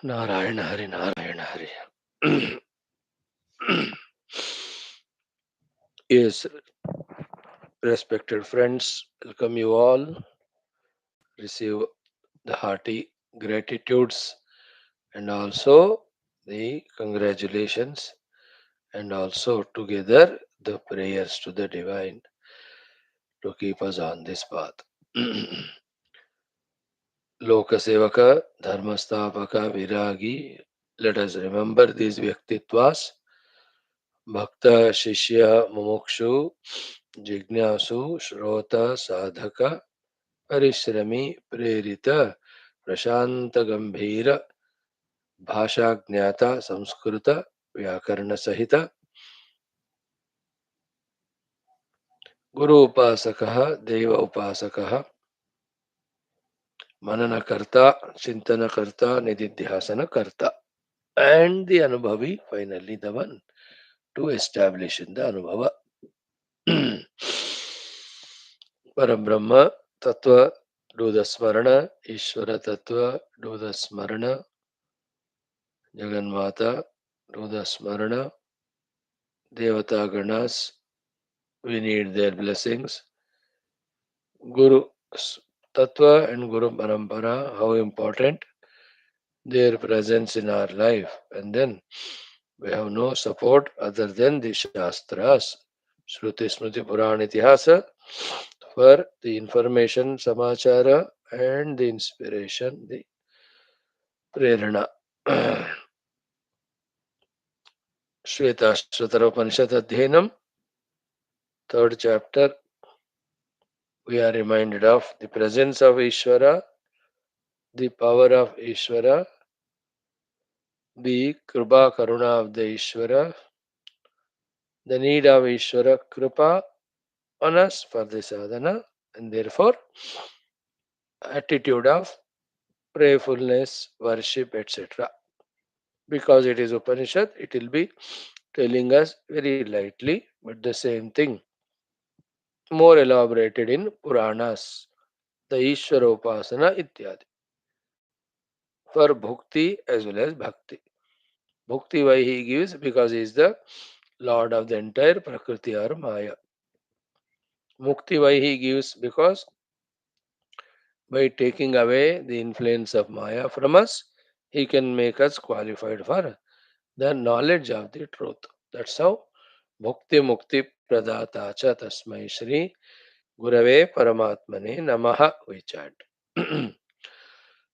Narayana Hari, Narayana Hari. Yes, respected friends, welcome you all. Receive the hearty gratitudes and also the congratulations, and also together the prayers to the divine to keep us on this path. Lokasevaka, Dharmastapaka, Viragi. Let us remember these Vyaktitwas. Bhakta, Shishya, Mumukshu, Jignasu, Shrota, Sadhaka, Parishrami, Prerita, Prashanta Gambhira, Bhasha Gnata, Samskrita, Vyakarna Sahita, Guru Upasakaha, Deva Upasakaha, Mananakarta, Chintanakarta, Nididhyasanakarta. And the Anubhavi, finally the one to establish in the Anubhava. Parabrahma Tattva, do the Smarana, Ishvara Tattva, do the Smarana, Jaganmata, do the Smarana, Devata Ganas, we need their blessings. Guru Tattva and Guru Parampara, how important their presence in our life. And then we have no support other than the Shastras, Shruti Smriti Purana Itihasa, for the information, Samachara, and the inspiration, the Prerana. Shwethshwathara Upanishad Adhyanam, third chapter, we are reminded of the presence of Ishvara, the power of Ishvara, the Kripa Karuna of the Ishvara, the need of Ishvara Kripa on us for the sadhana, and therefore attitude of prayerfulness, worship, etc. Because it is Upanishad, it will be telling us very lightly, but the same thing, more elaborated in Puranas, the Ishvara Upasana ityadi, for Bhukti as well as Bhakti. Bhukti why he gives? Because he is the Lord of the entire Prakriti or Maya. Mukti why he gives? Because by taking away the influence of Maya from us, he can make us qualified for the knowledge of the truth. That's how Bhukti Mukti Pradata Cha Tasmai Shri Gurave Paramatmane Namaha we chant.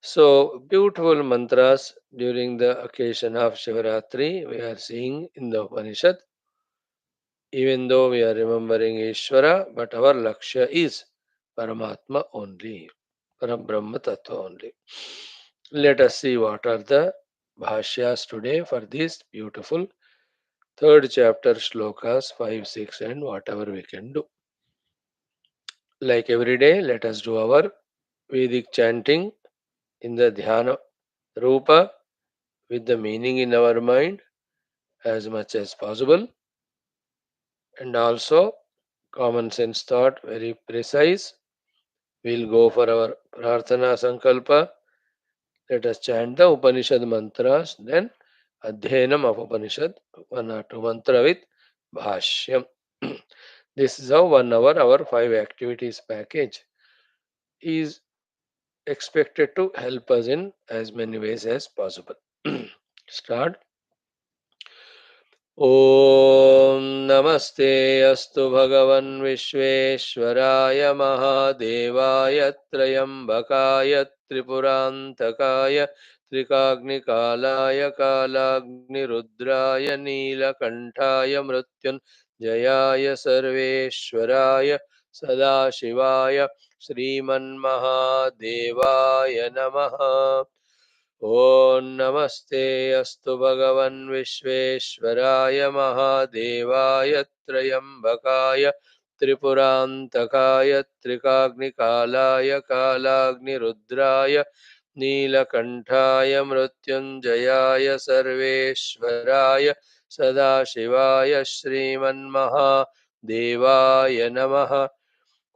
So beautiful mantras during the occasion of Shivaratri we are seeing in the Upanishad. Even though we are remembering Ishvara, but our Lakshya is Paramatma only, Parabrahma Tattva only. Let us see what are the Bhashyas today for this beautiful third chapter shlokas 5, 6, and whatever we can do. Like every day, let us do our Vedic chanting in the Dhyana Rupa with the meaning in our mind as much as possible, and also common sense thought, very precise. We'll go for our Prarthana Sankalpa. Let us chant the Upanishad mantras, then Adhyanam of Upanishad, one or two mantra with Bhashyam. This is how 1 hour our 5 activities package is expected to help us in as many ways as possible. Start. ॐ नमस्ते अस्तु भगवन् विश्वेश्वराय महादेवाय त्र्यम्बकाय त्रिपुरान्तकाय त्रिकाग्निकालाय कालाग्निरुद्राय नीलकण्ठाय मृत्युञ्जयाय सर्वेश्वराय सदाशिवाय श्रीमन्महादेवाय नमः। ॐ नमस्ते अस्तु भगवन् विश्वेश्वराय महादेवाय त्र्यम्बकाय त्रिपुरान्तकाय त्रिकाग्निकालाय कालाग्निरुद्राय नीलकण्ठाय मृत्युञ्जयाय सर्वेश्वराय सदाशिवाय श्रीमन्महादेवाय नमः।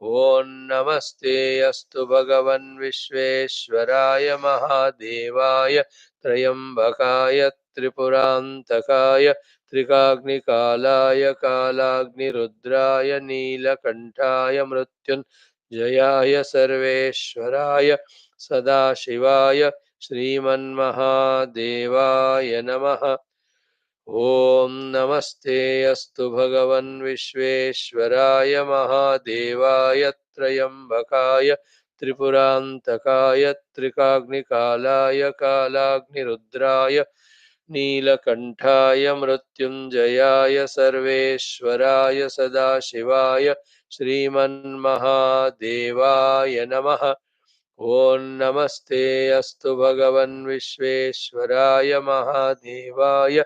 ॐ नमस्ते अस्तु भगवन् विश्वेश्वराय महादेवाय त्र्यम्बकाय त्रिपुरान्तकाय त्रिकाग्निकालाय कालाग्निरुद्राय नीलकण्ठाय मृत्युञ्जयाय सर्वेश्वराय सदाशिवाय श्रीमन्महादेवाय नमः। ॐ नमस्ते अस्तु भगवन् विश्वेश्वराय महादेवाय त्र्यम्बकाय त्रिपुरान्तकाय त्रिकाग्निकालाय कालाग्निरुद्राय नीलकण्ठाय मृत्युञ्जयाय सर्वेश्वराय सदाशिवाय श्रीमन्महादेवाय नमः। ॐ नमस्ते अस्तु भगवन् विश्वेश्वराय महादेवाय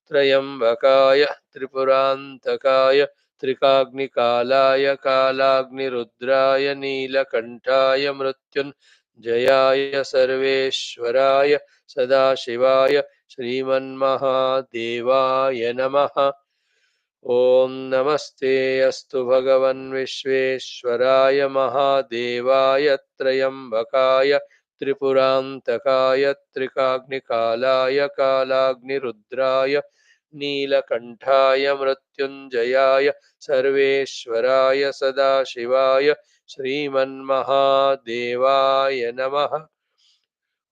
त्र्यम्बकाय त्रिपुरान्तकाय त्रिकाग्निकालाय कालाग्निरुद्राय नीलकण्ठाय मृत्युञ्जयाय सर्वेश्वराय सदाशिवाय श्रीमन्महादेवाय नमः। ॐ नमस्ते अस्तु भगवन् विश्वेश्वराय महादेवाय त्र्यम्बकाय त्रिपुरान्तकाय त्रिकाग्निकालाय कालाग्निरुद्राय नीलकण्ठाय मृत्युञ्जयाय सर्वेश्वराय सदाशिवाय श्रीमन्महादेवाय नमः।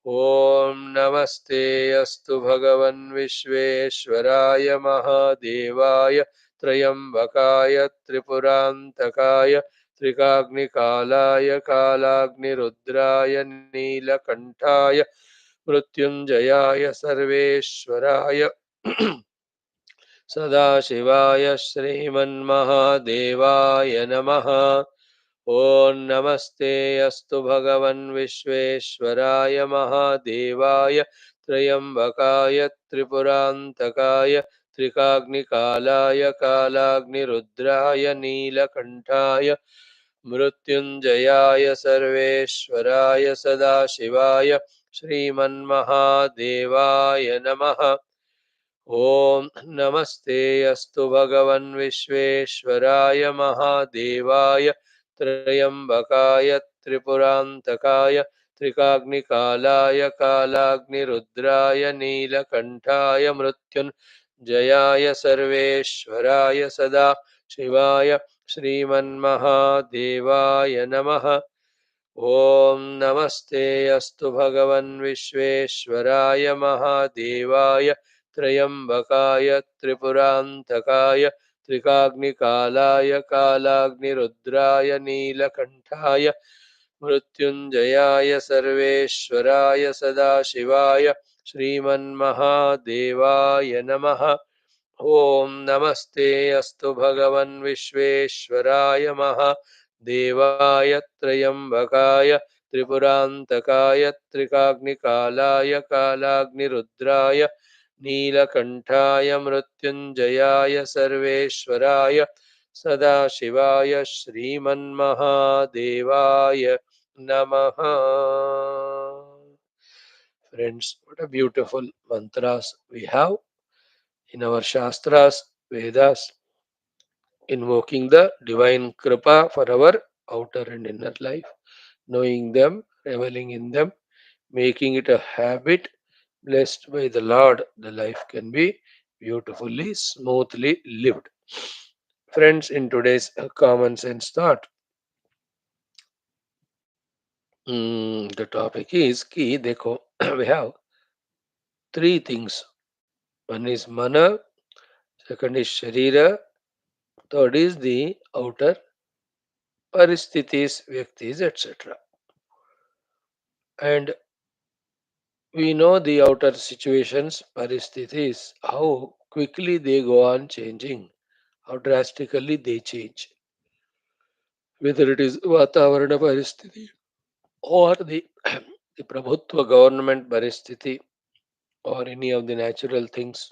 ॐ नमस्ते अस्तु भगवन् विश्वेश्वराय महादेवाय त्र्यम्बकाय त्रिपुरान्तकाय त्रिकाग्निकालाय कालाग्निरुद्राय नीलकण्ठाय मृत्युञ्जयाय सर्वेश्वराय सदाशिवाय श्रीमन्महादेवाय नमः। ॐ नमस्ते अस्तु भगवन् विश्वेश्वराय महादेवाय त्र्यम्बकाय त्रिपुरान्तकाय त्रिकाग्निकालाय कालाग्निरुद्राय नीलकण्ठाय मृत्युञ्जयाय सर्वेश्वराय सदाशिवाय श्रीमन्महादेवाय नमः। ॐ नमस्ते अस्तु भगवन् विश्वेश्वराय महादेवाय त्र्यम्बकाय त्रिपुरान्तकाय त्रिकाग्निकालाय कालाग्निरुद्राय नीलकण्ठाय मृत्युञ्जयाय सर्वेश्वराय सदा शिवाय श्रीमन्महादेवाय नमः। ॐ नमस्ते अस्तु भगवन् विश्वेश्वराय महादेवाय त्र्यम्बकाय त्रिपुरान्तकाय त्रिकाग्निकालाय कालाग्निरुद्राय नीलकण्ठाय मृत्युञ्जयाय सर्वेश्वराय सदाशिवाय श्रीमन्महादेवाय नमः। ॐ नमस्ते अस्तु भगवन् विश्वेश्वराय महादेवाय त्र्यम्बकाय त्रिपुरान्तकाय त्रिकाग्निकालाय कालाग्निरुद्राय नीलकण्ठाय मृत्युञ्जयाय सर्वेश्वराय सदाशिवाय श्रीमन्महादेवाय नमः। Friends, what a beautiful mantras we have in our Shastras, Vedas, invoking the divine Kripa for our outer and inner life, knowing them, reveling in them, making it a habit. Blessed by the Lord, the life can be beautifully, smoothly lived. Friends, in today's common sense thought, the topic is ki dekho, we have three things. One is mana, second is sharira, third is the outer paristhithis, vyaktis, etc. And we know the outer situations, paristhithis, how quickly they go on changing, how drastically they change. Whether it is Vatavarana Paristhiti or the, the Prabhutva government Paristhiti or any of the natural things,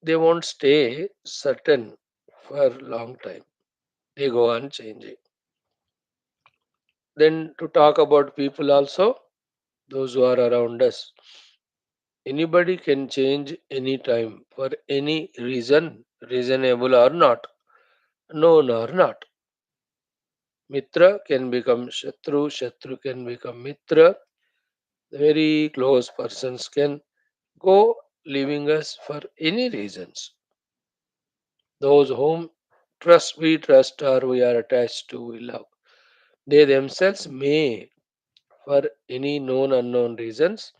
they won't stay certain for a long time. They go on changing. Then to talk about people also, those who are around us, anybody can change anytime for any reason, reasonable or not, known or not. Mitra can become Shatru, Shatru can become Mitra. Very close persons can go leaving us for any reasons. Those whom we trust or we are attached to, we love. They themselves may, for any known unknown reasons,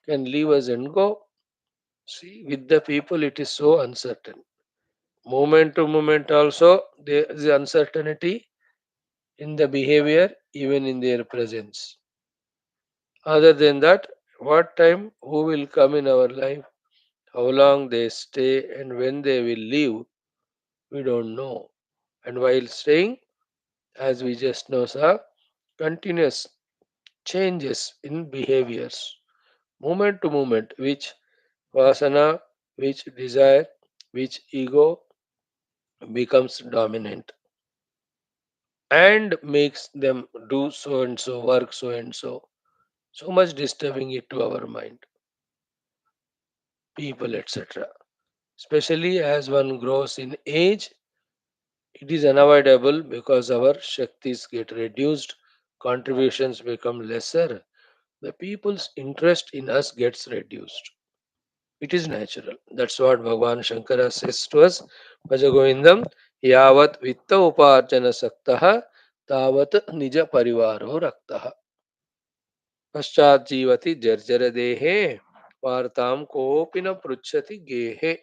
can leave us and go. See, with the people it is so uncertain. Moment to moment also there is uncertainty in the behavior, even in their presence. Other than that, what time, who will come in our life, how long they stay, and when they will leave, we don't know. And while staying, as we just know, saw, continuous changes in behaviors, moment to moment, which vasana, which desire, which ego becomes dominant and makes them do so and so, work so and so, so much disturbing it to our mind, people, etc. Especially as one grows in age, it is unavoidable because our shaktis get reduced, contributions become lesser, the people's interest in us gets reduced. It is natural. That's what Bhagavan Shankara says to us. Bhajagovindam yavat vitta uparjana saktaha tavat nija parivaro raktaha. पश्चात जीवति जर्जर देहे वार्ताम कोपि न पृच्छति गेहे.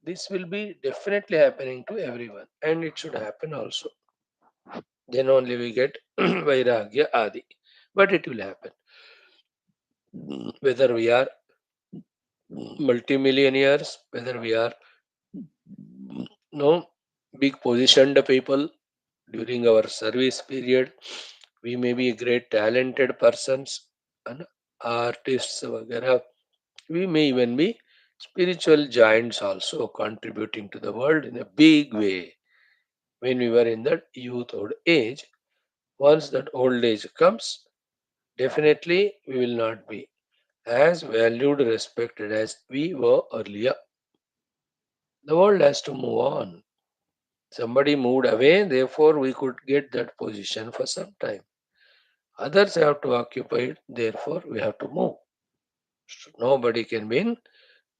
This will be definitely happening to everyone and it should happen also. Then only we get vairagya adi. But it will happen. Whether we are multimillionaires, whether we are no big positioned people during our service period, we may be great talented persons and artists वगैरह. We may even be spiritual giants also contributing to the world in a big way when we were in that youth old age. Once that old age comes, definitely we will not be as valued, respected as we were earlier. The world has to move on. Somebody moved away, therefore we could get that position for some time. Others have to occupy it, therefore we have to move. So nobody can be in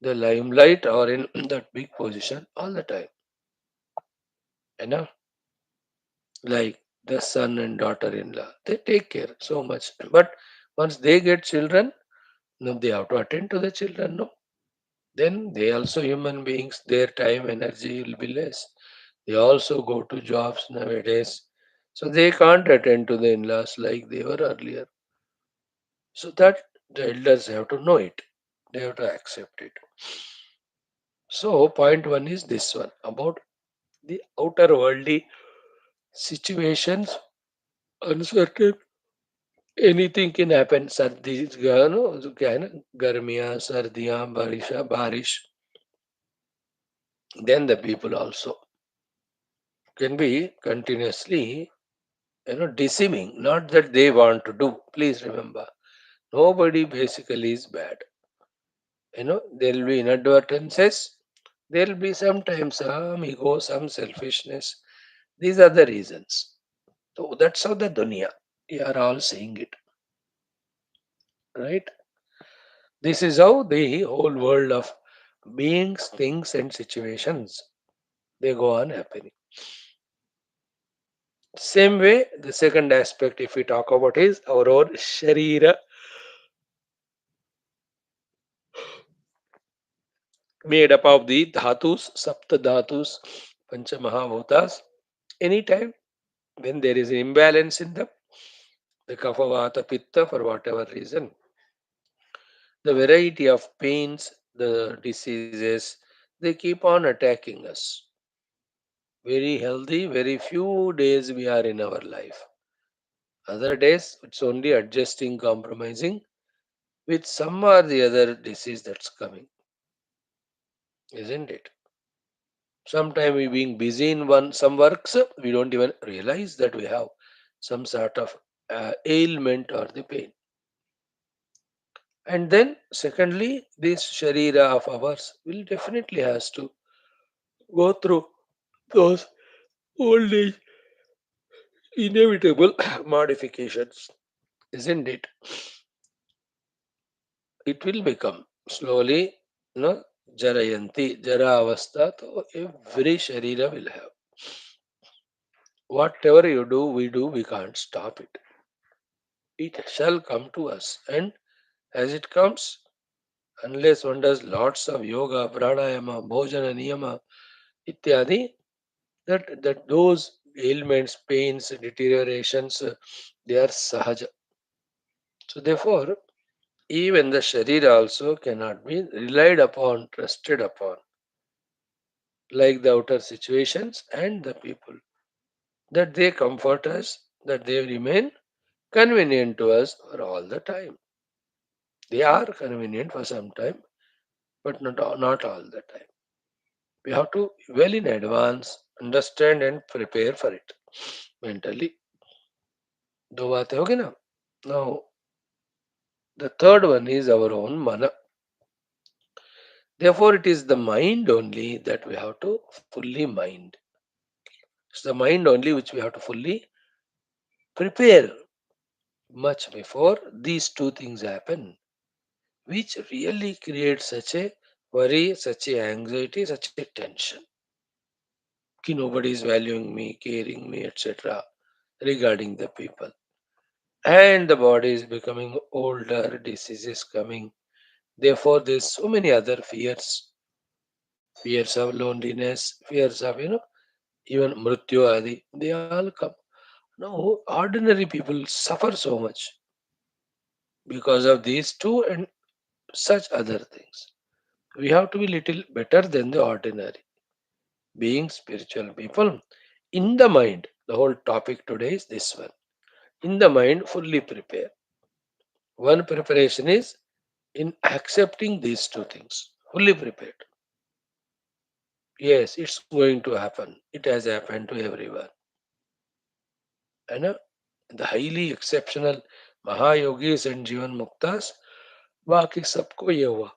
the limelight or in that big position all the time. You know, like the son and daughter-in-law, they take care so much. But once they get children, no, they have to attend to the children. No, then they also human beings. Their time, energy will be less. They also go to jobs nowadays, so they can't attend to the in-laws like they were earlier. So that the elders have to know it. They have to accept it. So point one is this one about the outer worldly situations, uncertain. Anything can happen. सर्दी no, जो क्या है ना गर्मियाँ सर्दियाँ बारिश. Then the people also can be continuously deceiving. Not that they want to do. Please remember, nobody basically is bad. There will be inadvertences. There will be sometimes some ego, some selfishness. These are the reasons. So that's how the dunya. We are all seeing it, right? This is how the whole world of beings, things, and situations they go on happening. Same way, the second aspect, if we talk about, is our own sharira, made up of the dhatus, sapta dhatus, pancha mahabhutas. Anytime when there is an imbalance in them, the kapha vata pitta, for whatever reason, the variety of pains, the diseases, they keep on attacking us. Very healthy, very few days we are in our life. Other days, it's only adjusting, compromising with some or the other disease that's coming, isn't it? Sometimes we being busy in some works, we don't even realize that we have some sort of ailment or the pain. And then, secondly, this sharira of ours will definitely has to go through those old age inevitable modifications, isn't it? It will become slowly, jarayanti, jara avastha, so every sharira will have. Whatever you do, we can't stop it. It shall come to us. And as it comes, unless one does lots of yoga, pranayama, bhojana, niyama, ityadi, that those ailments, pains, deteriorations, they are sahaja. So therefore, even the sharira also cannot be relied upon, trusted upon, like the outer situations and the people. That they comfort us, that they remain convenient to us for all the time. They are convenient for some time, but not all the time. We have to well in advance understand and prepare for it mentally. दो बातें होगी ना. Now the third one is our own mana. Therefore, it is the mind only that we have to fully mind. It's the mind only which we have to fully prepare much before these two things happen, which really creates such a worry, such a anxiety, such a tension. Ki nobody is valuing me, caring me, etc. regarding the people. And the body is becoming older, diseases coming. Therefore, there's so many other fears. Fears of loneliness, fears of, even mrityu adi. They all come. No, ordinary people suffer so much because of these two and such other things. We have to be little better than the ordinary. Being spiritual people, in the mind, the whole topic today is this one. In the mind, fully prepare. One preparation is in accepting these two things, fully prepared. Yes, it's going to happen. It has happened to everyone. And the highly exceptional Mahayogis and Jivan Muktas, बाकी सबको ये हुआ.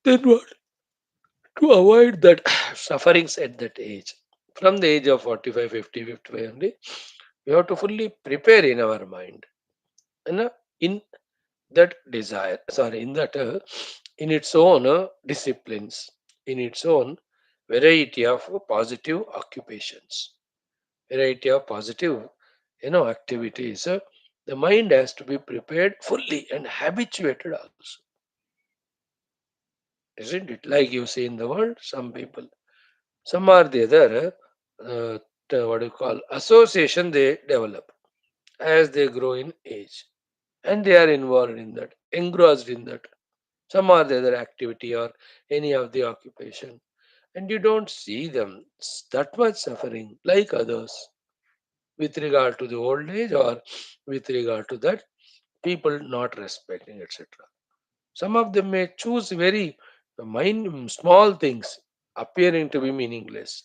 Then what? To avoid that sufferings at that age, from the age of 45, 50, 55 only, we have to fully prepare in our mind. And in that desire, sorry, in that, in its own disciplines, in its own variety of positive occupations, variety of positive, activities. The mind has to be prepared fully and habituated also, isn't it? Like you see in the world, some people, some are the other, what do you call, association they develop as they grow in age, and they are involved in that, engrossed in that. Some are the other activity or any of the occupation, and you don't see them that much suffering like others with regard to the old age or with regard to that people not respecting, etc. Some of them may choose very small things appearing to be meaningless,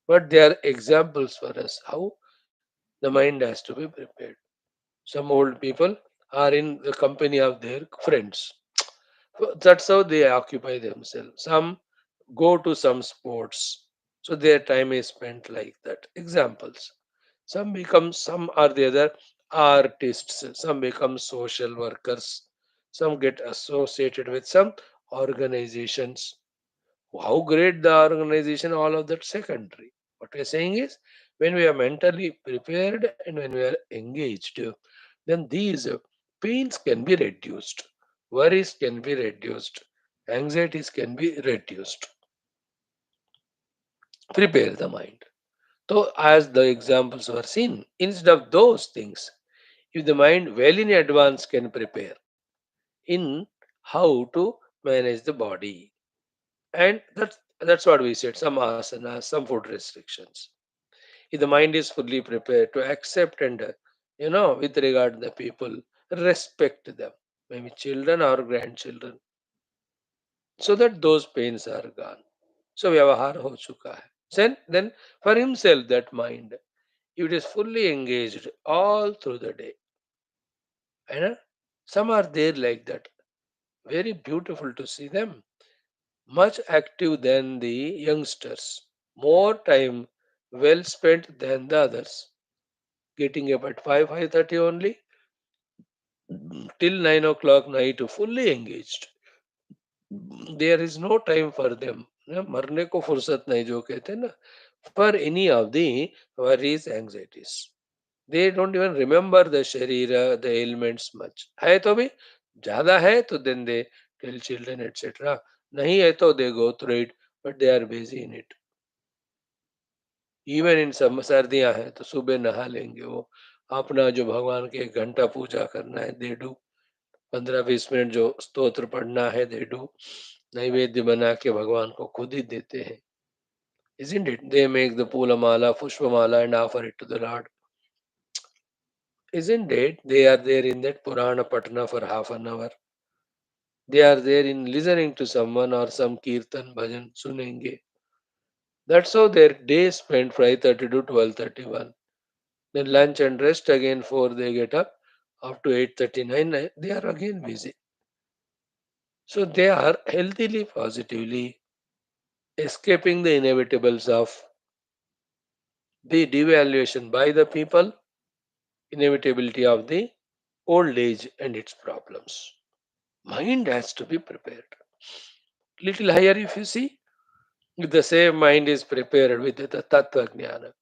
but they are examples for us how the mind has to be prepared. Some old people are in the company of their friends. That's how they occupy themselves. Some go to some sports, so their time is spent like that. Examples. Some become some or the other artists. Some become social workers. Some get associated with some organizations. How great the organization, all of that secondary. What we are saying is, when we are mentally prepared and when we are engaged, then these pains can be reduced, worries can be reduced, anxieties can be reduced. Prepare the mind. So, as the examples were seen, instead of those things, if the mind well in advance can prepare in how to manage the body, and that's what we said, some asanas, some food restrictions. If the mind is fully prepared to accept and, with regard to the people, respect them, maybe children or grandchildren, so that those pains are gone. So vyavahar ho chuka hai. Then for himself, that mind, if it is fully engaged all through the day, and some are there like that, very beautiful to see them, much active than the youngsters, more time well spent than the others. getting up at 5, 5:30 only, till 9 o'clock night, fully engaged. There is no time for them. ना, मरने को फुर्सत नहीं जो कहते हैं ना, for any of the worries, anxieties. They don't even remember the sharira, the ailments much. है तो भी ज्यादा है तो then they tell children etc. नहीं है तो they go through it, but they are busy in it. Even in सब सर्दियां हैं तो सुबह नहा लेंगे वो, अपना जो भगवान के 1 घंटा पूजा करना है दे डू, 15-20 मिनट जो स्तोत्र पढ़ना है दे डू, नैवेद्य बना के भगवान को खुद ही देते हैं. Isn't it? They make the Pulamala, Pushpamala and offer it to the Lord. Isn't it? They are there in that Purana Patna for half an hour. They are there in listening to someone or some Kirtan Bhajan Sunenge. That's how their day spent 5:30 to 12:31. Then lunch and rest again 4 they get up to 8:39 they are again busy. So they are healthily, positively escaping the inevitables of the devaluation by the people, inevitability of the old age and its problems. Mind has to be prepared. Little higher if you see, if the same mind is prepared with the Tattva Jnana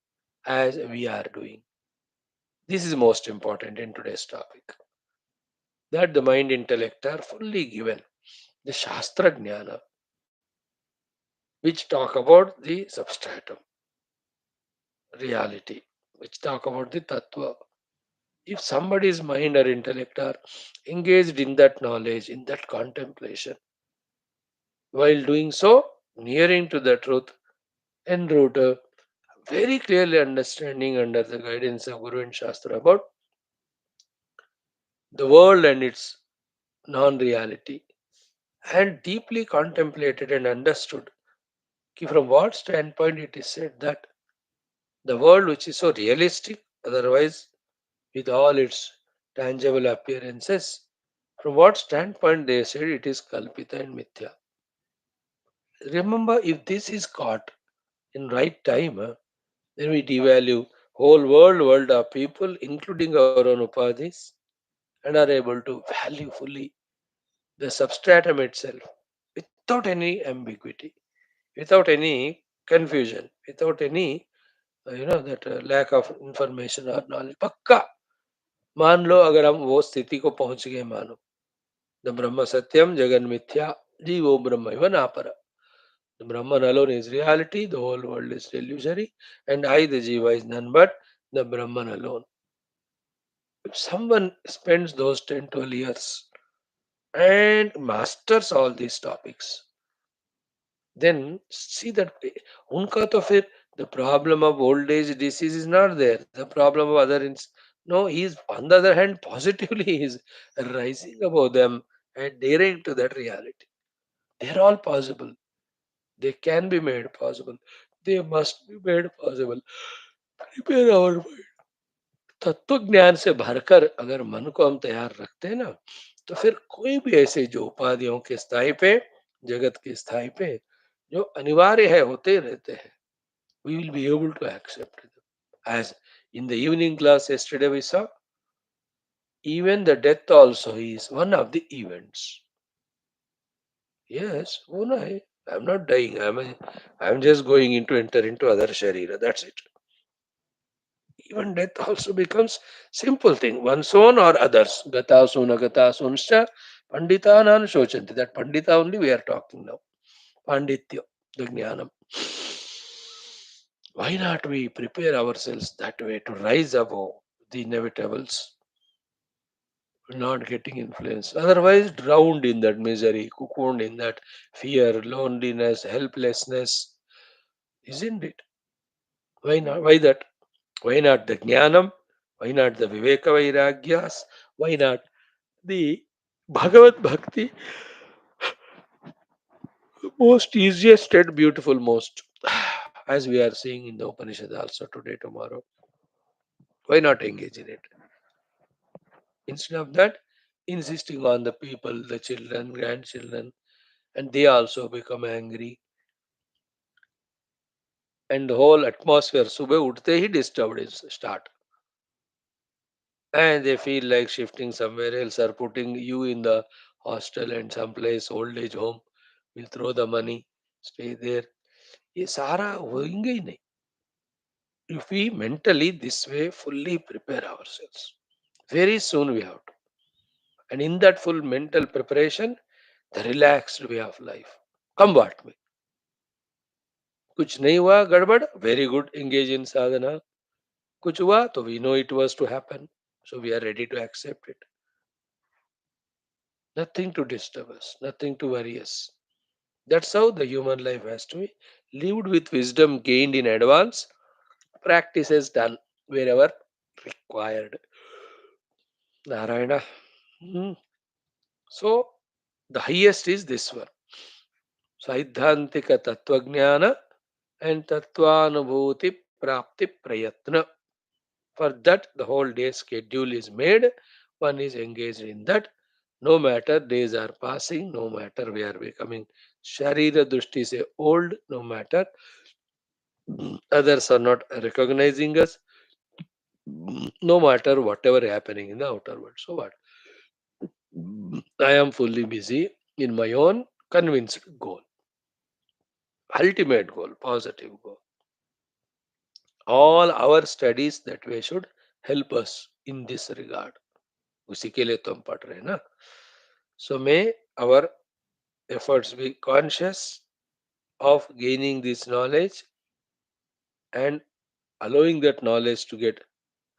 as we are doing. This is most important in today's topic. That the mind intellect are fully given. The Shastra Jnana, which talk about the substratum, reality, which talk about the Tattva. If somebody's mind or intellect are engaged in that knowledge, in that contemplation, while doing so, nearing to the truth, en route, very clearly understanding under the guidance of Guru and Shastra about the world and its non reality, and deeply contemplated and understood ki from what standpoint it is said that the world which is so realistic, otherwise, with all its tangible appearances, from what standpoint they said it is Kalpita and Mithya. Remember, if this is caught in right time, then we devalue whole world of people, including our own upadhis, and are able to value fully the substratum itself without any ambiguity, without any confusion, without any that lack of information or knowledge. पक्का मान लो अगर हम वो स्थिति को पहुंच गए, मानो द ब्रह्म सत्यम जगन मिथ्या जीवो ब्रह्म नापर. The Brahman alone is reality, the whole world is illusory, and I, the Jiva, is none but the Brahman alone. If someone spends those 10, 12 years and masters all these topics, then see that unka to fir the problem of old age disease is not there. The problem of no, he is on the other hand positively he is rising above them and daring to that reality. They are all possible. They can be made possible. They must be made possible. Prepare our mind. तत्व ज्ञान से भरकर अगर मन को हम तैयार रखते हैं ना, तो फिर कोई भी ऐसे जो उपाधियों के स्थाई पे, जगत के स्थाई पे जो अनिवार्य है होते रहते हैं, we will be able to accept them. As in the evening class yesterday we saw, even the death also is one of the events. Yes, होना है. I'm not dying. I'm just going into enter into other sharira. That's it. Even death also becomes simple thing. One's own or others. Gata suna gata sunscha pandita nan shochanti. That pandita only we are talking now. Panditya, the jnanam. Why not we prepare ourselves that way to rise above the inevitables, not getting influenced. Otherwise, drowned in that misery, cocooned in that fear, loneliness, helplessness. Isn't it? Why not? Why that? Why not the jnanam? Why not the viveka vairagyas? Why not the Bhagavad Bhakti? Most easiest and beautiful, most. As we are seeing in the Upanishad also today, tomorrow. Why not engage in it? Instead of that, insisting on the people, the children, grandchildren, and they also become angry. And the whole atmosphere, सुबह उठते ही disturbed is start. and they feel like shifting somewhere else or putting you in the hostel and someplace old age home. We'll throw the money, stay there. ये सारा होएंगे ही नहीं if we mentally this way fully prepare ourselves. Very soon we have to. And in that full mental preparation, the relaxed way of life. Come what may. कुछ नहीं हुआ गड़बड़, very good, engage in sadhana. कुछ हुआ तो we know it was to happen. So we are ready to accept it. Nothing to disturb us, nothing to worry us. That's how the human life has to be lived with wisdom gained in advance, practices done wherever required. Narayana. Hmm. So the highest is this one. Saidhantika Tattvajnana and Tattvanubhuti Prapti Prayatna. For that, the whole day schedule is made. One is engaged in that. No matter days are passing, no matter we are becoming Sharira Drushti se old, no matter others are not recognizing us, no matter whatever happening in the outer world. So what? I am fully busy in my own convinced goal, ultimate goal, positive goal. All our studies that way should help us in this regard. उसी के लिए तो हम पढ़ रहे हैं ना. So may our efforts be conscious of gaining this knowledge and allowing that knowledge to get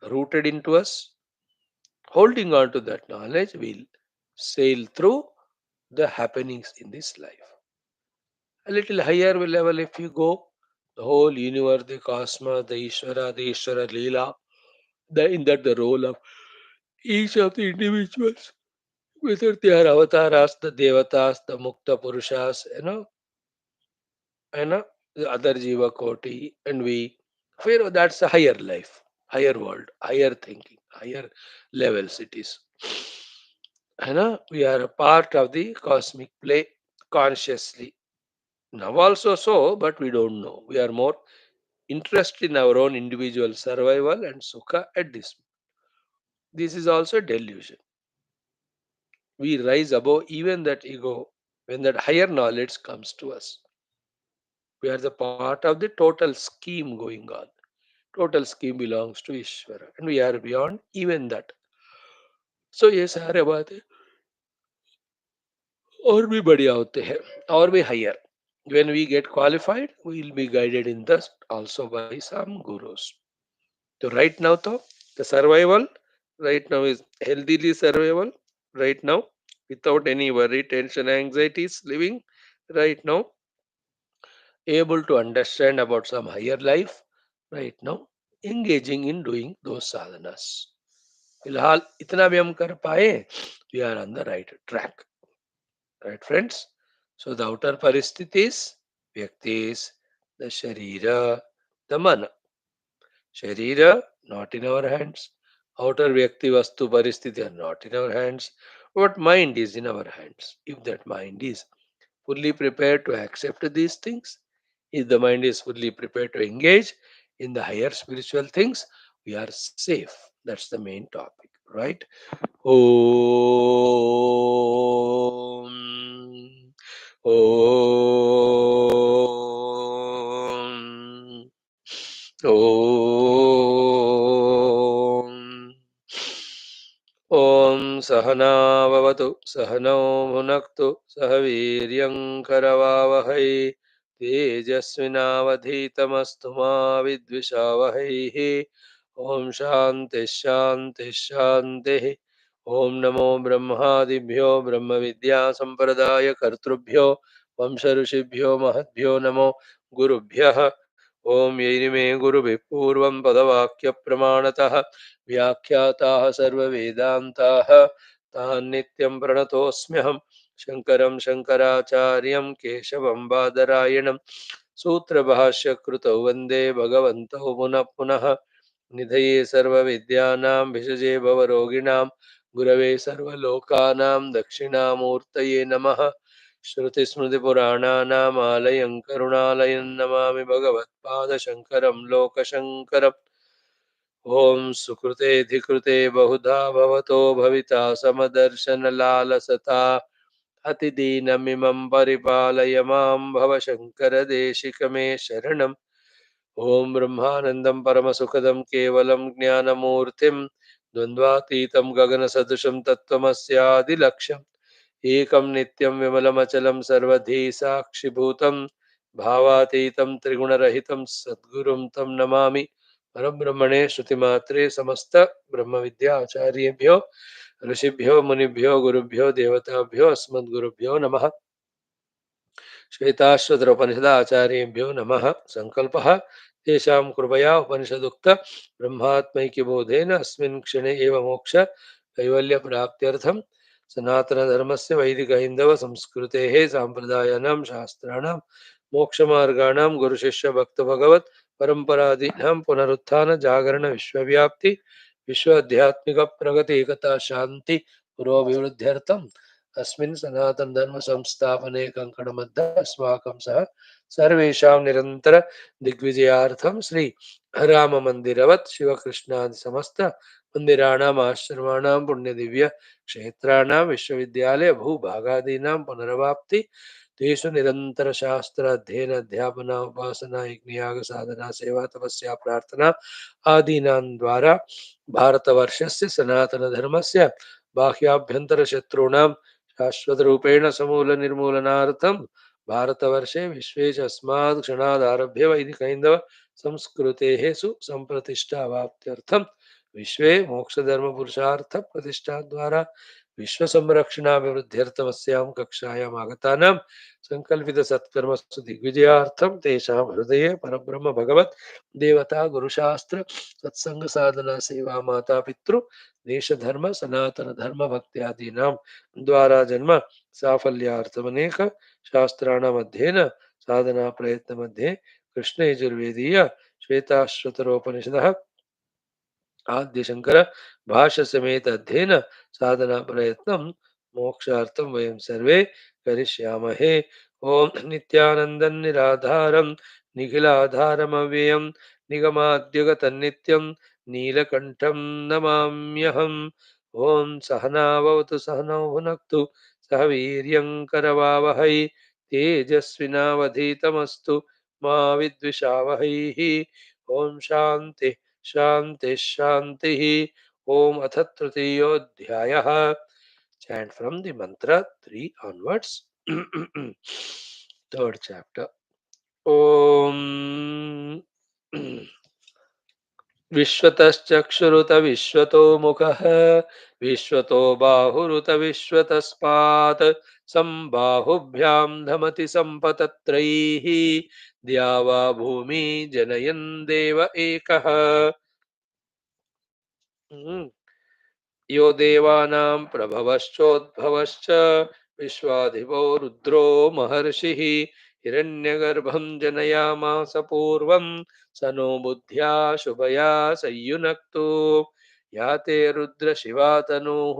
rooted into us. Holding on to that knowledge, we'll sail through the happenings in this life. A little higher level, if you go, the whole universe, the cosmos, the Ishvara Leela, in that the role of each of the individuals, whether they are avatars, the devatas, the mukta purushas, the other jiva koti, and we feel that's a higher life, higher world, higher thinking, higher levels it is. We are a part of the cosmic play consciously. Now also so, but we don't know. We are more interested in our own individual survival and sukha at this. This is also delusion. We rise above even that ego when that higher knowledge comes to us. We are the part of the total scheme going on. Total scheme belongs to Ishvara, and we are beyond even that. So ये सारे बातें और भी बढ़िया होते हैं और भी higher. When we get qualified, we will be guided in this also by some gurus. So right now, though, the survival right now is healthily survival right now without any worry, tension, anxieties, living right now, able to understand about some higher life right now, engaging in doing those sadhanas. फिलहाल इतना भी हम कर पाए, we are on the right track. Right, friends? So the outer paristhiti vyaktis, the sharira, the mana. Sharira, not in our hands. Outer Vyakti Vastu Paristhiti are not in our hands. But mind is in our hands. If that mind is fully prepared to accept these things, if the mind is fully prepared to engage in the higher spiritual things, we are safe. That's the main topic, right? Om. Om. ॐ ॐ सहनाववतु सहनौ भुनक्तु सह वीर्यङ्करवावहै तेजस्विनावधीतमस्तु मा विद्विषावहैः ॐ शान्तिः शान्तिः शान्तिः ॐ नमो ब्रह्मादिभ्यो ब्रह्मविद्यासम्प्रदायकर्तृभ्यो वंशऋषिभ्यो महद्भ्यो नमो गुरुभ्यः ओम यैरिमे गुरुभिः पूर्वं पदवाक्यप्रमाणतः व्याख्याताः सर्ववेदान्ताः तान् नित्यं प्रणतोऽस्म्यहं शङ्करं शङ्कराचार्यं केशवं बादरायणं सूत्रभाष्यकृतौ वन्दे भगवन्तौ पुनः पुनः निधये सर्वविद्यानां भिषजे भवरोगिणां गुरवे सर्वलोकानां दक्षिणामूर्तये नमः श्रुतिस्मृतिपुराणानामालयं करुणालयं नमामि भगवत्पादशङ्करं लोकशङ्करम् ॐ सुकृतेऽधिकृते बहुधा भवतो भविता समदर्शनलालसता अतिदीनमिमं परिपालय मां भव शङ्करदेशिक मे शरणम्। ॐ ब्रह्मानन्दं परमसुखदं केवलं ज्ञानमूर्तिं द्वन्द्वातीतं गगनसदृशं तत्त्वमस्यादिलक्ष्यम् एकं नित्यं विमलमचलं सर्वधी साक्षिभूतं भावातीतं त्रिगुणरहितं सद्गुरुं तं नमामि। परब्रह्मणे श्रुतिमात्रे समस्त ब्रह्मविद्या आचार्येभ्यो ऋषिभ्यो मुनिभ्यो गुरुभ्यो देवताभ्यो अस्मद्गुरुभ्यो नमः। श्वेताश्वतरोपनिषदाचार्येभ्यो नमः। संकल्पः तेषां कृपया उपनिषदुक्त ब्रह्मात्मैक्यबोधेन अस्मिन् क्षणे एव मोक्ष कैवल्यप्राप्त्यर्थं सनातनधर्मस्य वैदिकहैन्दवसंस्कृतेः साम्प्रदायानां शास्त्राणां मोक्षमार्गाणां गुरुशिष्यभक्तभगवत् परम्परादीनां पुनरुत्थान जागरण विश्वव्याप्ति विश्व आध्यात्मिक प्रगति एकता शांति पुरोभिवृद्ध्यर्थं अस्मिन् सनातन धर्म संस्थापने कंकणबद्ध अस्माकं सह सर्वेषां निरंतर दिग्विजयार्थं श्री राम मंदिरवत् शिवकृष्णादि समस्त मंदिराणाम् आश्रमाणां पुण्यदिव्य क्षेत्राणां विश्वविद्यालय भूभागादीनां पुनरवाप्ति तेषु निरंतर शास्त्र अध्ययन अध्यापना उपासना यज्ञयाग साधना सेवा तपस्या प्रार्थना आदीनां द्वारा भारतवर्षस्य सनातन धर्मस्य बाह्याभ्यंतर शत्रूणां शाश्वतरूपेण समूलनिर्मूलनार्थं भारतवर्षे विश्वे च अस्मात् क्षणादारभ्य वैदिकैन्दव संस्कृतेः सुसम्प्रतिष्ठावाप्त्यर्थं विश्वे मोक्षधर्मपुरुषार्थ प्रतिष्ठा द्वारा विश्वसंरक्षणाभिवृद्ध्यर्थमस्यां कक्षायाम् आगतानां सङ्कल्पितसत्कर्मसु दिग्विजयार्थं तेषां हृदये परब्रह्म भगवत् देवता गुरुशास्त्र सत्संग साधना सेवा माता पितृ देश धर्म सनातन धर्म भक्त्यादीनां द्वारा जन्म साफल्यार्थमनेक शास्त्राणाम् अध्ययन साधना प्रयत्न मध्ये कृष्ण यजुर्वेदीय श्वेताश्वतरोपनिषदः आद्य शंकर भाष्य समेत अध्ययन साधना प्रयत्नं मोक्षार्थं वयं सर्वे करिष्यामहे। ओम नित्यानन्दं निराधारं निखिलाधारमव्ययं निगमाद्यगतन्नित्यं नीलकण्ठं नमाम्यहम्। ओम सहनाववतु सहनौ भुनक्तु सह वीर्यं करवावहै तेजस्विनावधीतमस्तु मा विद्विषावहैः। ओम शांति शांति शांति। ओम अथ तृतीयोऽध्यायः। Chant from the mantra 3 onwards. Third chapter. Om विश्वतश्चक्षुरुत विश्वतो मुखः विश्वतो बाहुरुत विश्वतस्पात् सम्बाहुभ्यां धमति सम्पतत्रैः द्यावा भूमि जनयन् देव एकः। यो देवानां प्रभवश्चोद्भवश्च विश्वाधिपो रुद्रो महर्षिः हिरण्यगर्भं जनयामास पूर्वं स नो बुद्ध्या शुभया संयुनक्तु। या ते रुद्रशिवा तनूः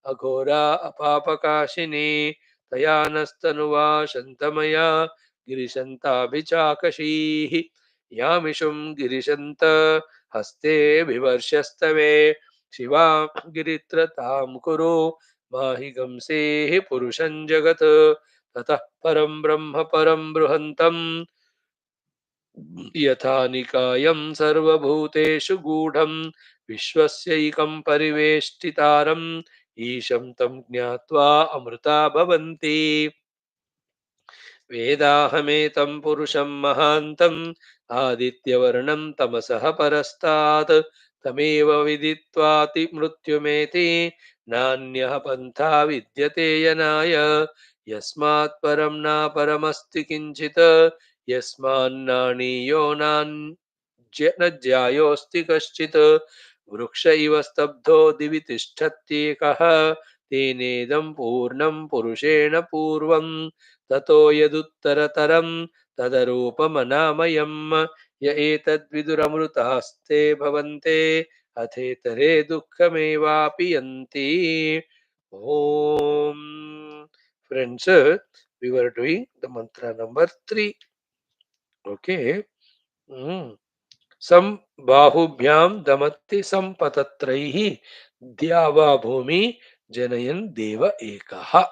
अघोरा अपापकाशिनी तया नस्तनुवा शन्तमया गिरिशन्ताभिचाकशीः यामिषुं गिरिशन्त हस्ते विवर्षस्तवे शिवा गिरित्रतां कुरु माहि गंसेहि पुरुषं जगत् ततः परं ब्रह्म परं बृहन्तम् यथा निकायं सर्वभूतेषु गूढं विश्वस्यैकं परिवेष्टितारम् ईशं तं ज्ञात्वा अमृता भवन्ति। वेदाहमेतं पुरुषं महान्तम् आदित्यवर्णं तमसः परस्तात् तमेव विदित्वाति मृत्युमेति नान्यः पन्था विद्यते यनाय यस्मात् परं नापरमस्ति किञ्चित् यस्मान्नाणीयो न ज्यायोऽस्ति कश्चित् वृक्ष इव स्तब्धो दिवि तिष्ठत्येकः तेनेदं पूर्णं पुरुषेण पूर्वं ततो यदुत्तरतरं तदरूपमनामयम् य एतद्विदुरमृतास्ते भवन्ते अथेतरे दुःखमेवापि यन्ति। Om. Friends, we were doing the mantra number 3. Okay. Mm. Sam bahubhyam damati sampatatraihi dyava bhumi janayan deva ekaha.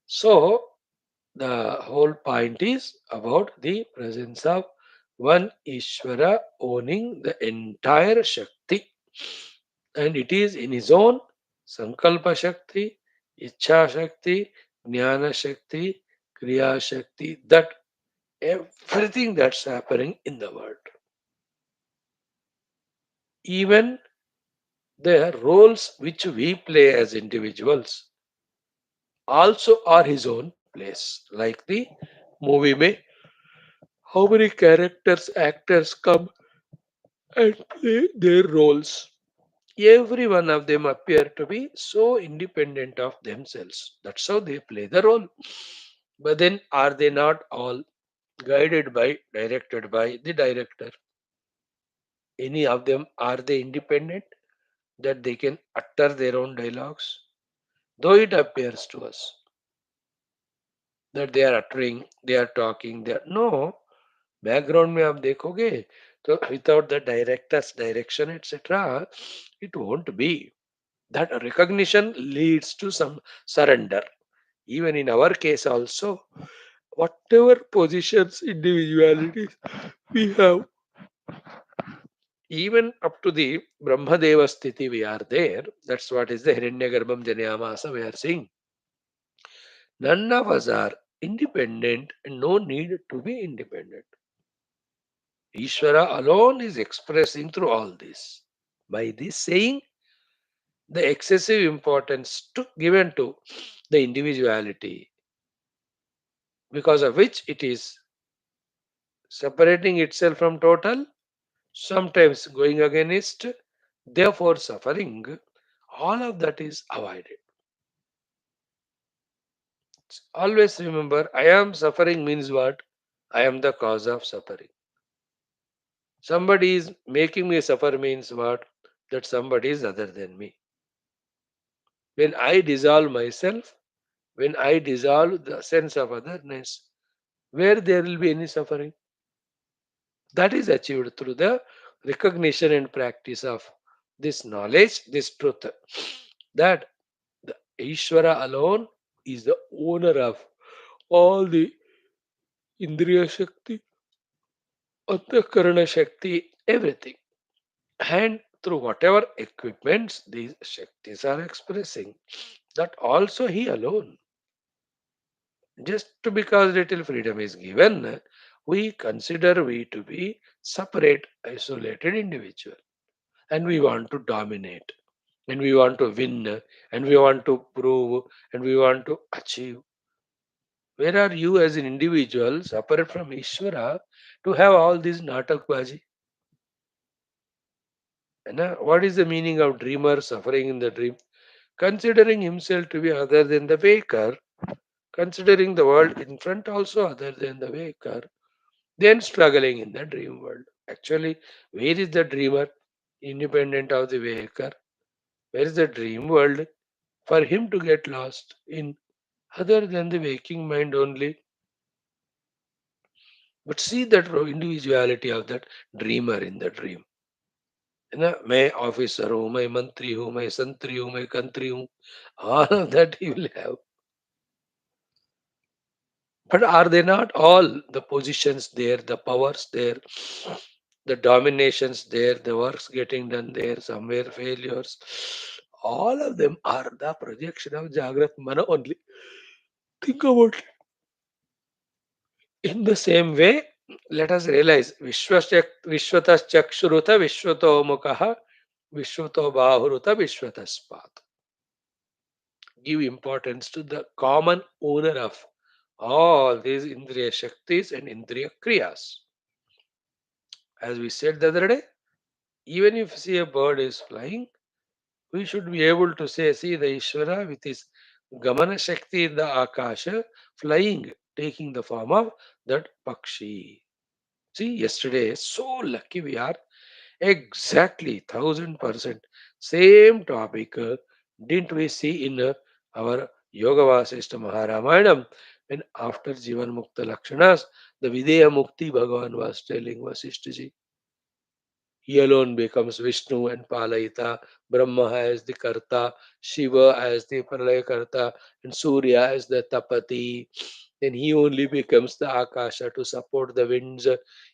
So, the whole point is about the presence of one Ishvara owning the entire Shakti, and it is in his own Sankalpa Shakti, Ichha Shakti, Jnana Shakti, Kriya Shakti, that everything that's happening in the world, even the roles which we play as individuals, also are his own place. Like the movie may, how many characters, actors come and play their roles. Every one of them appear to be so independent of themselves. That's how they play the role. But then, are they not all guided by, directed by the director? Any of them, are they independent that they can utter their own dialogues? Though it appears to us that they are uttering, they are talking, they are no background में आप देखोगे तो without the director's direction etc. it won't be. That recognition leads to some surrender. Even in our case also, whatever positions, individualities we have, even up to the Brahmadeva sthiti we are there. That's what is the Hiranyagarbham Janayamasa we are seeing. None of us are independent and no need to be independent. Ishvara alone is expressing through all this. By this saying, the excessive importance given to the individuality, because of which it is separating itself from total, sometimes going against, therefore suffering, all of that is avoided. Always remember, I am suffering means what? I am the cause of suffering. Somebody is making me suffer means what? That somebody is other than me. When I dissolve myself, when I dissolve the sense of otherness, where there will be any suffering? That is achieved through the recognition and practice of this knowledge, this truth, that the Ishvara alone is the owner of all the Indriya Shakti, Karana Shakti, everything. And through whatever equipments these Shaktis are expressing, that also he alone. Just because little freedom is given, we consider we to be separate, isolated individual, and we want to dominate, and we want to win, and we want to prove, and we want to achieve. Where are you as an individual, separate from Ishvara, to have all these natakbaji? What is the meaning of dreamer suffering in the dream? Considering himself to be other than the waker, considering the world in front also other than the waker, then struggling in the dream world. Actually, where is the dreamer independent of the waker? Where is the dream world for him to get lost in other than the waking mind only? But see that individuality of that dreamer in the dream. मैं officer हूँ, मैं मंत्री हूँ, मैं संतरी हूँ, मैं कंत्री हूँ. All of that he will have. But are they not all the positions there, the powers there, the dominations there, the works getting done there, somewhere failures? All of them are the projection of Jagrat Mana only. Think about it. In the same way, let us realize Vishwatas Chakshruta Vishwato Mukha Vishwato Bahuruta Vishwataspat. Give importance to the common owner of all these Indriya Shaktis and Indriya Kriyas. As we said the other day, even if see a bird is flying, we should be able to say, see the Ishvara with his Gamana Shakti in the Akasha flying, taking the form of that Pakshi. See, yesterday, so lucky we are. Exactly 1000% same topic. Didn't we see in our Yoga Vasishta Maharamayana when after Jivan Mukta Lakshanas, the Videya Mukti Bhagavan was telling Vasishta ji. He alone becomes Vishnu and Palayita, Brahma as the Karta, Shiva as the Pralaykarta, and Surya as the Tapati. Then he only becomes the Akasha to support the winds.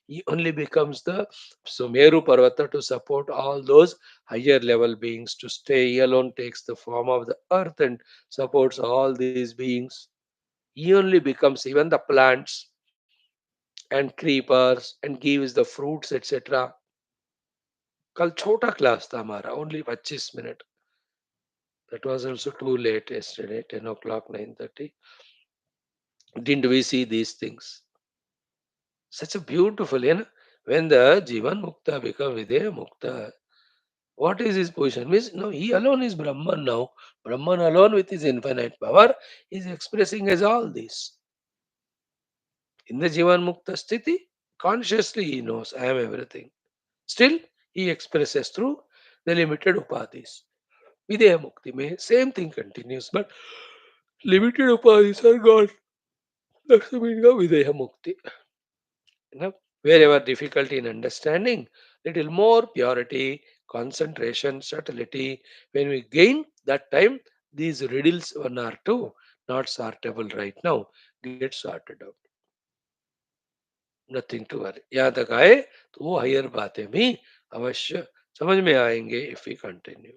He only becomes the Sumeru Parvata to support all those higher level beings to stay. He alone takes the form of the earth and supports all these beings. He only becomes even the plants and creepers and gives the fruits, etc. कल छोटा class था हमारा, only 25 minutes. That was also too late yesterday, 10 o'clock, 9:30. Didn't we see these things? Such a beautiful, when the Jivan Mukta become Videha Mukta, what is his position? Means, no, he alone is Brahman now. Brahman alone with his infinite power is expressing as all this. In the Jivan Mukta Sthiti, consciously he knows I am everything. Still, he expresses through the limited upadhis. Videha Mukti mein same thing continues, but limited upadhis are gone. That's the meaning of Videha Mukti. Wherever difficulty in understanding, little more purity, concentration, subtlety. When we gain that time, these riddles one or two, not sortable right now, get sorted out. Nothing to worry. यहाँ तक आए तो वो higher बातें भी अवश्य समझ में आएंगे if we continue.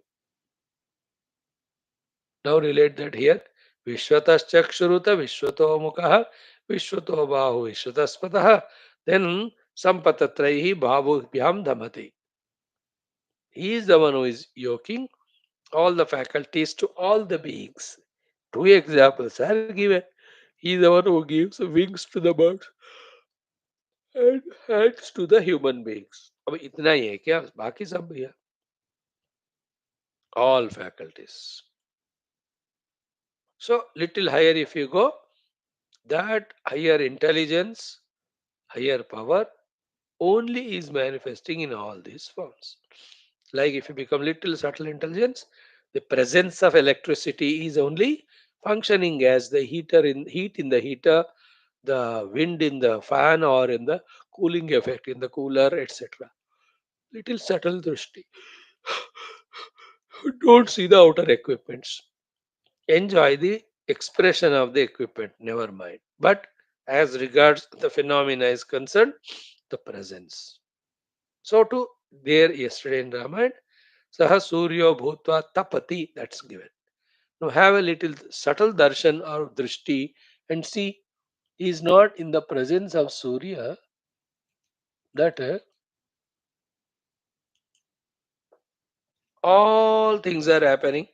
Now relate that here. Vishwataschakshruta Vishwato Mukha Vishwato Bahu Vishwataspataha. Then Sampatatraihi Bhavubhyam Dhamati. He is the one who is yoking all the faculties to all the beings. Two examples are given. He is the one who gives wings to the birds and hands to the human beings. अब इतना ही है क्या? बाकी सब भैया all faculties. So little higher if you go, that higher intelligence, higher power only is manifesting in all these forms. Like if you become little subtle intelligence, the presence of electricity is only functioning as the heat in the heater, the wind in the fan, or in the cooling effect in the cooler, etc. Little subtle drishti. Don't see the outer equipments. Enjoy the expression of the equipment, never mind. But as regards the phenomena is concerned, the presence. So to there yesterday in Ramayana, Saha Suryo Bhutva Tapati, that's given. Now have a little subtle darshan or drishti and see, he is not in the presence of Surya, that all things are happening.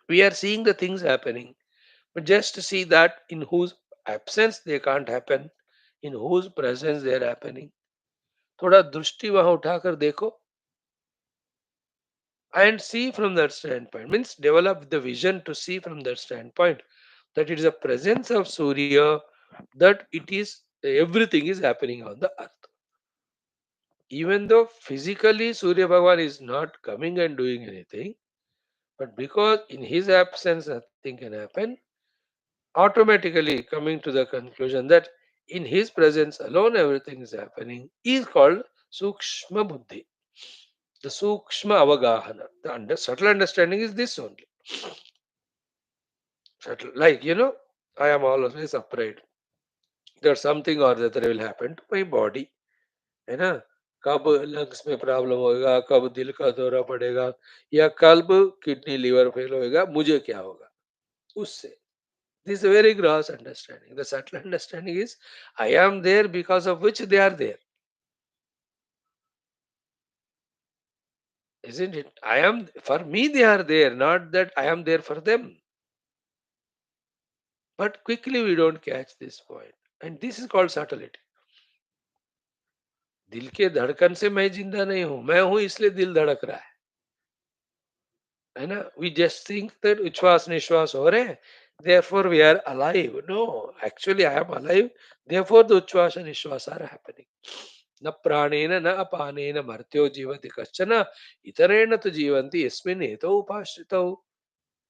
We are seeing the things happening. But just to see that in whose absence they can't happen, in whose presence they are happening. थोड़ा दृष्टि वहां उठाकर देखो and see from that standpoint. Means develop the vision to see from that standpoint that it is a presence of Surya, that it is everything is happening on the earth. Even though physically Surya Bhagavan is not coming and doing anything, but because in his absence nothing can happen, automatically coming to the conclusion that in his presence alone everything is happening is called Sukshma Buddhi. The Sukshma Avagahana. The subtle understanding is this only. Subtle. Like, I am always afraid that something or the other will happen to my body. है ना? कब lungs में problem होगा, कब दिल का दौरा पड़ेगा, या कब किडनी लिवर फेल होएगा, मुझे क्या होगा उससे. This is a very gross understanding. The subtle understanding is I am there because of which they are there, isn't it? I am for me they are there, not that I am there for them. But quickly we don't catch this point, and this is called subtlety. दिल के धड़कन से मैं जिंदा नहीं हूं, मैं हूं इसलिए दिल धड़क रहा है ना? We just think that उच्छ्वास निश्वास हो रहे हैं, therefore we are alive. No, actually I am alive, therefore the उच्छ्वास and निश्वास are happening. न प्राणेन न अपानेन मर्त्यो जीवति कश्चन इतरेण तु जीवन्ति यस्मिन् हेतौ उपाश्रितौ.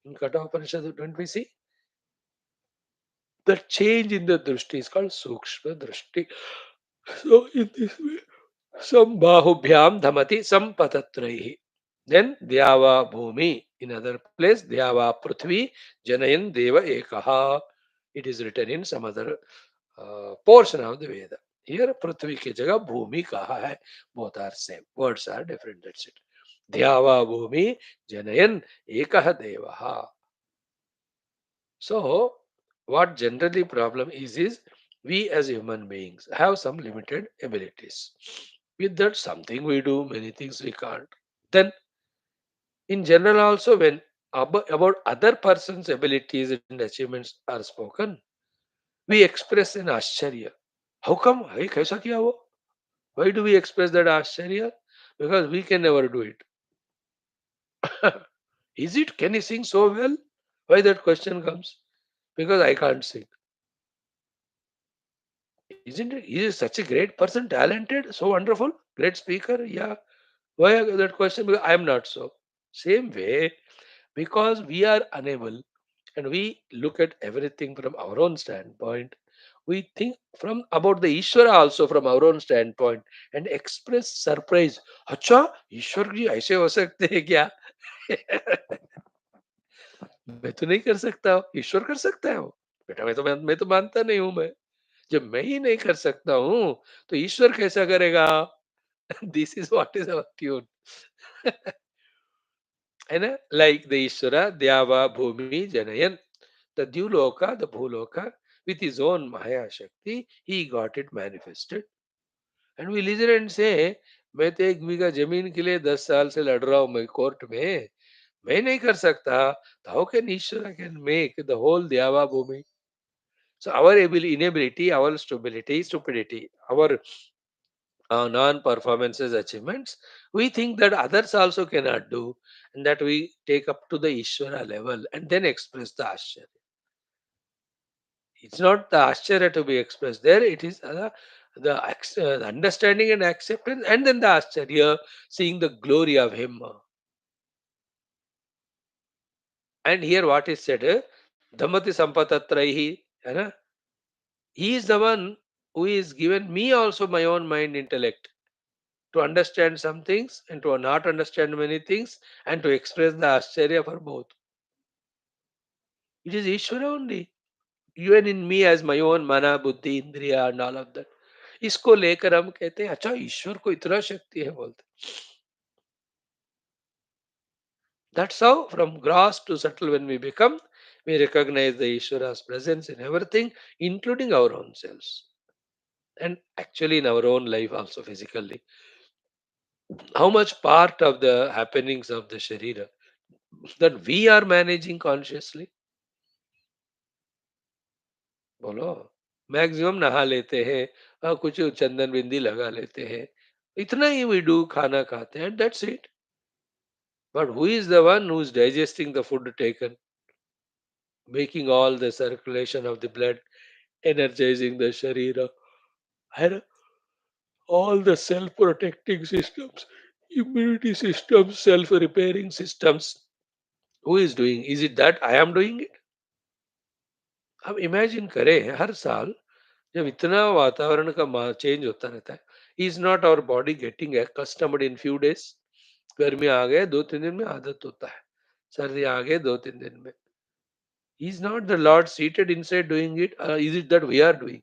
In Kathopanishad, don't we see? The change in the drishti is called Sukshma Drishti. So in this way, Sambahubhyam dhamati sampatatraihi. Then Dyava Bhumi. In other place, Dyava Prithvi Janayan Deva Ekaha. It is written in some other portion of the Veda. Here Prithvi ke jagah Bhumi kaha hai. Both are same. Words are different. That's it. Dyava Bhumi Janayan Ekaha Devaha. So, what generally problem is we as human beings have some limited abilities. With that, something we do, many things we can't. Then, in general, also when about other person's abilities and achievements are spoken, we express an ashcharya. How come? Hey, kaisa kiya wo? Why do we express that ashcharya? Because we can never do it. Is it? Can he sing so well? Why that question comes? Because I can't sing. Isn't it? He is such a great person, talented, so wonderful, great speaker. Yeah. Why that question? Because I am not so. Same way, because we are unable and we look at everything from our own standpoint. We think from about the Ishvara also from our own standpoint and express surprise. अच्छा ईश्वर जी ऐसे हो सकते हैं क्या? मैं तो नहीं कर सकता हूँ, ईश्वर कर सकता है वो। बेटा मैं तो मानता नहीं हूँ मैं। जब मैं ही नहीं कर सकता हूँ, तो ईश्वर कैसा करेगा? This is what is our tune. है ना? Like the Ishvara, Dyava, Bhumi, Janayan, the Dyuloka, the Bhuloka, with his own Maya Shakti, he got it manifested. And we listen and say, मैं तो 1 बीघा जमीन के लिए 10 साल से लड़ रहा हूँ मैं कोर्ट में, मैं नहीं कर सकता, तो how can Ishvara can make the whole Dyava Bhumi? So our inability, our stupidity, our non-performances achievements, we think that others also cannot do, and that we take up to the Ishvara level and then express the Ashcharya. It's not the Ashcharya to be expressed there, it is the understanding and acceptance, and then the Ashcharya, seeing the glory of him. And here what is said, Dhammati Sampatatraihi, है ना? He is the one who is given me also my own mind intellect to understand some things and to not understand many things and to express the Ashcharya for both. It is Ishvara only. Even in me as my own mana, buddhi, indriya and all of that. इसको लेकर हम कहते हैं अच्छा ईश्वर को इतना शक्ति है बोलते. That's how from gross to subtle when we become, we recognize the Ishvara's presence in everything, including our own selves. And actually in our own life also physically. How much part of the happenings of the Sharira that we are managing consciously? बोलो. Maximum नहा लेते हैं, कुछ चंदन बिंदी लगा लेते हैं, इतना ही we do, खाना खाते हैं, that's it. But who is the one who is digesting the food taken, making all the circulation of the blood, energizing the sharira, and all the self protecting systems, immunity systems, self repairing systems? Who is doing? Is it that I am doing it? अब imagine करें हर साल जब इतना वातावरण का change होता रहता है, is not our body getting accustomed in few days? गर्मी आ गए 2-3 दिन में आदत होता है, सर्दी आ गए 2-3 दिन में. Is not the Lord seated inside doing it? Is it that we are doing?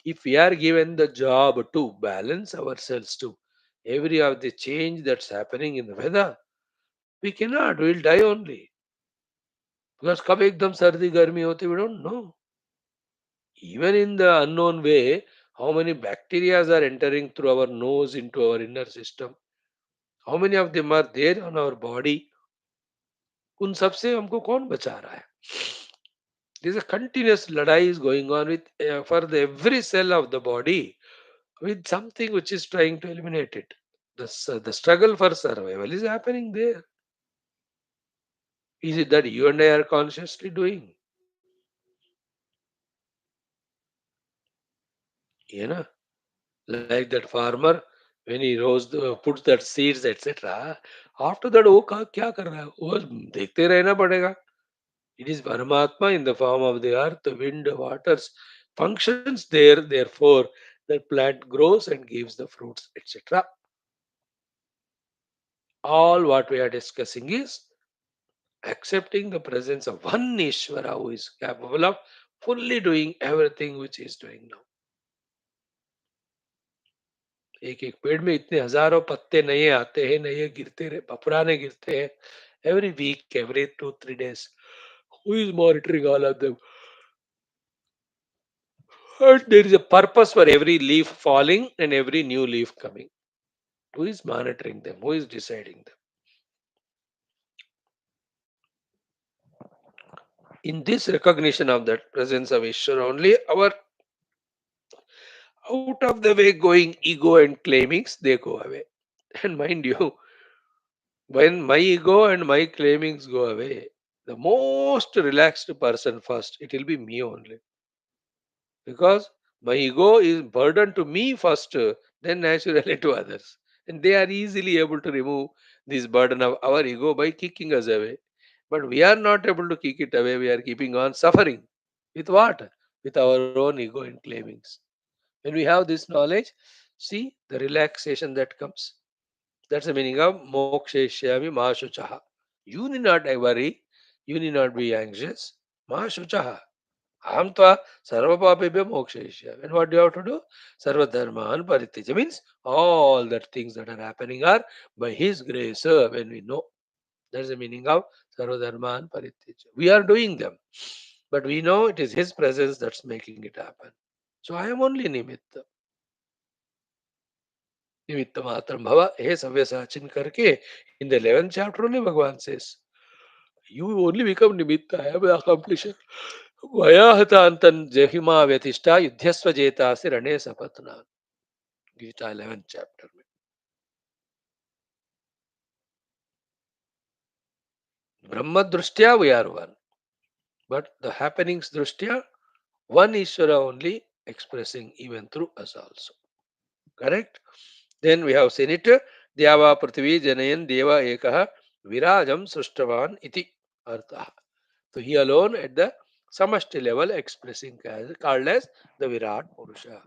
If we are given the job to balance ourselves to every of the change that's happening in the weather, we cannot, we'll die only. Because कब एकदम सर्दी गर्मी होती, we don't know. Even in the unknown way, how many bacteria are entering through our nose into our inner system? How many of them are there on our body? उन सब से हमको कौन बचा रहा है? There's a continuous ladai is going on with for every cell of the body with something which is trying to eliminate it. The struggle for survival is happening there. Is it that you and I are consciously doing? You know, like that farmer when he puts that seeds etc. After that वो क्या कर रहा है? वो देखते रहना पड़ेगा. It is Paramatma in the form of the earth, wind, waters, functions there. Therefore, The plant grows and gives the fruits, etc. All what we are discussing is accepting the presence of one Ishvara who is capable of fully doing everything which he is doing now. एक एक पेड़ में इतने हजारों पत्ते नए आते हैं, नए गिरते रहे, पुराने गिरते हैं, every week, every 2 3 days. Who is monitoring all of them? And there is a purpose for every leaf falling and every new leaf coming. Who is monitoring them? Who is deciding them? In this recognition of that presence of Ishvara only, our out of the way going ego and claimings, they go away. And mind you, when my ego and my claimings go away, the most relaxed person first, it will be me only. Because my ego is burden to me first, then naturally to others. And they are easily able to remove this burden of our ego by kicking us away. But we are not able to kick it away, we are keeping on suffering. With what? With our own ego and claimings. When we have this knowledge, see the relaxation that comes. That's the meaning of moksheshyami mahashuchaha. You need not worry, you need not be anxious. Mahashuchaha. Aham tva sarvapapebhyo moksheshyami. And what do you have to do? Sarvadharman parityaja. Means all the things that are happening are by His grace when we know. That's the meaning of sarvadharman parityaja. We are doing them. But we know it is His presence that's making it happen. So I am only nimitta. निमित्त मात्र भव हे सव्यसाचिन करके in the 11th chapter only Bhagavan says, you only become nimitta, I am the accomplisher. Vaya hatantan jahima vyatishta yudhyasva jetasi rane sapatna. Gita 11th chapter. Brahma drushtya we are one. But the happenings drushtya, one Ishvara only expressing even through us also. Correct? Then we have seen it. Dyava Prithvi Janayan Deva Ekaha Virajam Srushtavan iti Artha. So he alone at the samashti level expressing called as the Virat Purusha.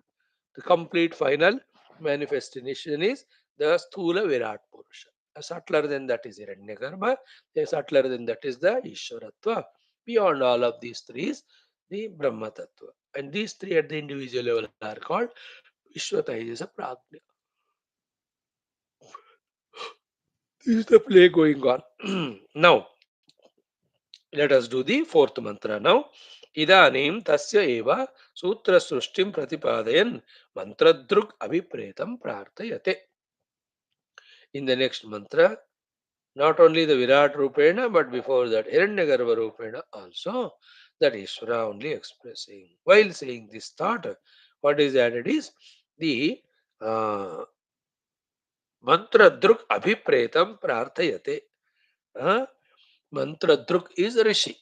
The complete final manifestation is the Sthula Virat Purusha. A subtler than that is Hiranyagarbha, a subtler than that is the Ishwaratva. Beyond all of these three is the Brahma Tattva. And these three at the individual level are called Vishwataija Prajna. This is the play going on. Now, let us do the fourth mantra now. Idanim tasya eva sutra srushtim pratipadayan mantradruk abhipretam prarthayate. In the next mantra, not only the Virat Rupena, but before that, Hiranyagarbha Rupena also, that Ishvara only expressing. While saying this thought, what is added is the uh, mantradruk abhipretam prarthayate. Uh, Mantra druk is Rishi.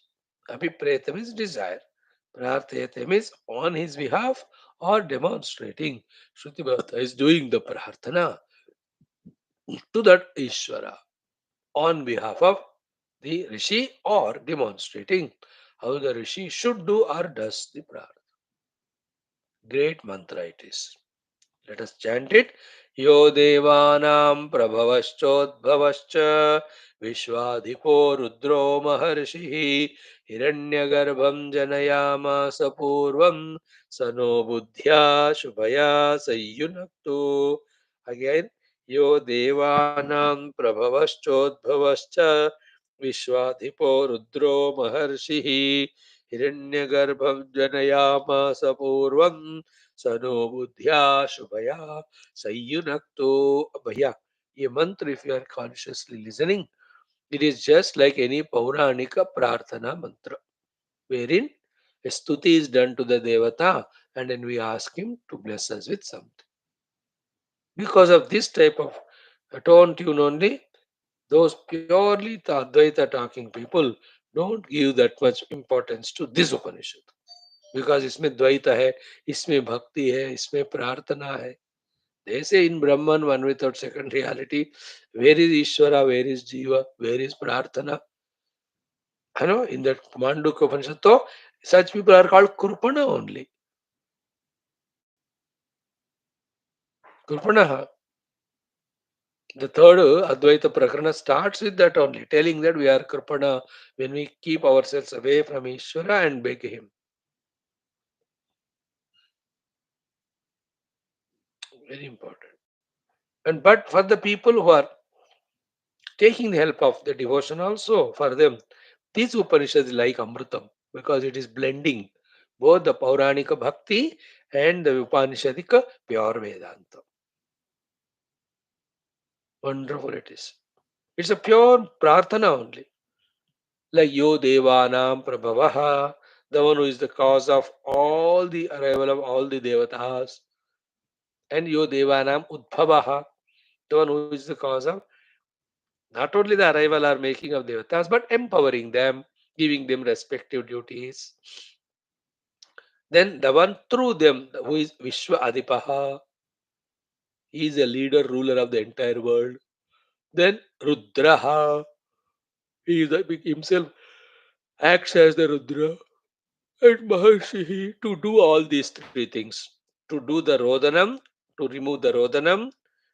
Abhipretam is desire. Prarthayate means on his behalf or demonstrating. Shruti Bhata is doing the prarthana to that Ishvara on behalf of the Rishi or demonstrating how the Rishi should do or does the prarthana. Great mantra it is. Let us chant it. Yo devanam prabhavaschodbhavascha vishwadhipo rudro maharshihi hiranyagarbham janayamasa purvam sano buddhya shubhaya sayyunaktu. Again, yo devanam prabhavaschodbhavascha vishwadhipo rudro maharshihi hiranyagarbham janayamasa purvam सनो बुद्धिया शुभया संयुनक्तो भैया ये मंत्र if you are consciously listening it is just like any pauranika prarthana mantra wherein a stuti is done to the devata and then we ask him to bless us with something because of this type of tone tune only those purely Advaita talking people don't give that much importance to this Upanishad because इसमें द्वैत है इसमें भक्ति है इसमें प्रार्थना है जैसे in Brahman one without second reality where is Ishwara where is jiva where is prarthana है no in that Mandukya Upanishad तो such people are called kurpana only Kripanaha. The third Advaita Prakarana starts with that only, telling that we are Kripana when we keep ourselves away from Ishvara and beg Him. Very important. And but for the people who are taking the help of the devotion also, for them, this Upanishad is like Amritam because it is blending both the Pauranika Bhakti and the Upanishadic pure Vedanta. Wonderful it is. It's a pure prarthana only. Like Yo Devanam Prabhavaha, the one who is the cause of all the arrival of all the Devatas, and Yo Devanam Udbhavaha, the one who is the cause of not only the arrival or making of Devatas, but empowering them, giving them respective duties. Then the one through them, who is Vishwa Adipaha, he is a leader, ruler of the entire world. Then Rudraha, himself acts as the Rudra. And Maharshi to do all these three things, to do the Rodhanam, to remove the Rodhanam,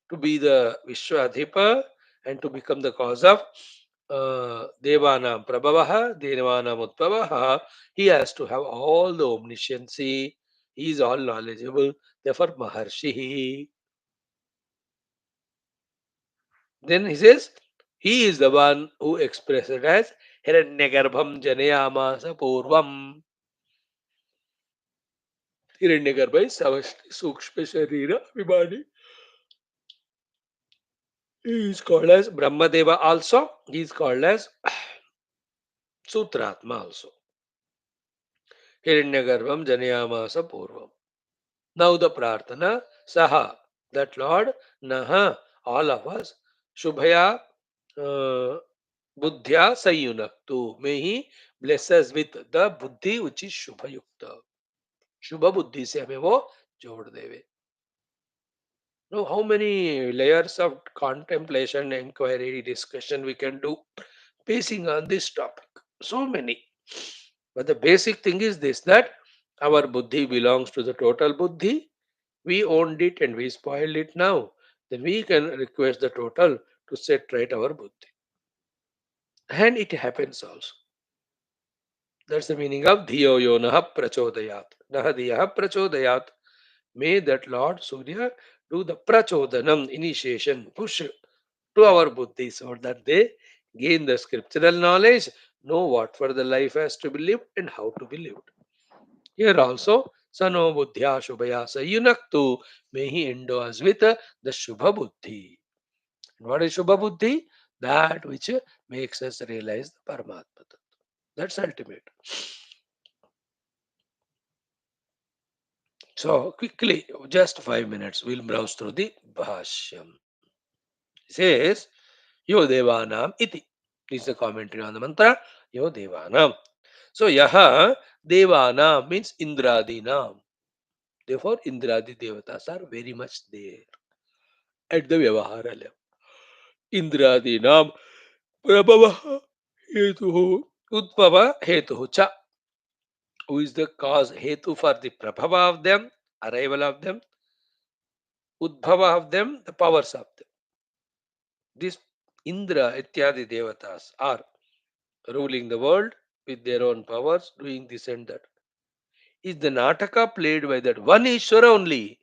to be the Vishwadhipa, and to become the cause of Devanam Prabhavaha, Devanam Utpavaha. He has to have all the omnisciency, he is all knowledgeable, therefore Maharshi. Then he says, he is the one who expressed it as Hiranyagarbham Janayamasa Purvam. Hiranyagarbha is Savashti Sukshma Sharira Vimani. He is called as Brahmadeva also. He is called as Sutratma also. Hiranyagarbham Janayamasa Purvam. Now the Prarthana Saha, that Lord, Naha, all of us, Shubhaya uh, Buddhya Sayunaktu. May he bless us with the Buddhi which is Shubhayukta. Shubha Buddhi se hame wo jod deve. Now, how many layers of contemplation, inquiry, discussion we can do basing on this topic? So many. But the basic thing is this, that our buddhi belongs to the total buddhi. We owned it and we spoiled it now. Then we can request the total to set right our buddhi. And it happens also. That's the meaning of Dhiyo yo naha prachodayat. Naha diyaha prachodayat. May that Lord Surya do the prachodanam, initiation, push to our buddhi so that they gain the scriptural knowledge, know what for the life has to be lived and how to be lived. Here also, Sano Buddhya Shubhaya Sayunaktu, may he endow us with the Shubha Buddhi. And what is Shubha Buddhi? That which makes us realize the Paramatma Tattva. That's ultimate. So, quickly, just 5 minutes, we'll browse through the Bhashyam. It says, Yo Devanam iti. This is the commentary on the mantra, Yo Devanam. So, Yaha Devanam means Indradinam. Therefore, Indradi Devatas are very much there at the Vyavahara level. Indradinam Prabhava Hetuhu Utpava Hetuhu Cha. Who is the cause Hetu for the Prabhava of them, arrival of them, Udbhava of them, the powers of them. These Indra Ityadi Devatas are ruling the world with their own powers, doing this and that. Is the Nataka played by that one Ishvara only,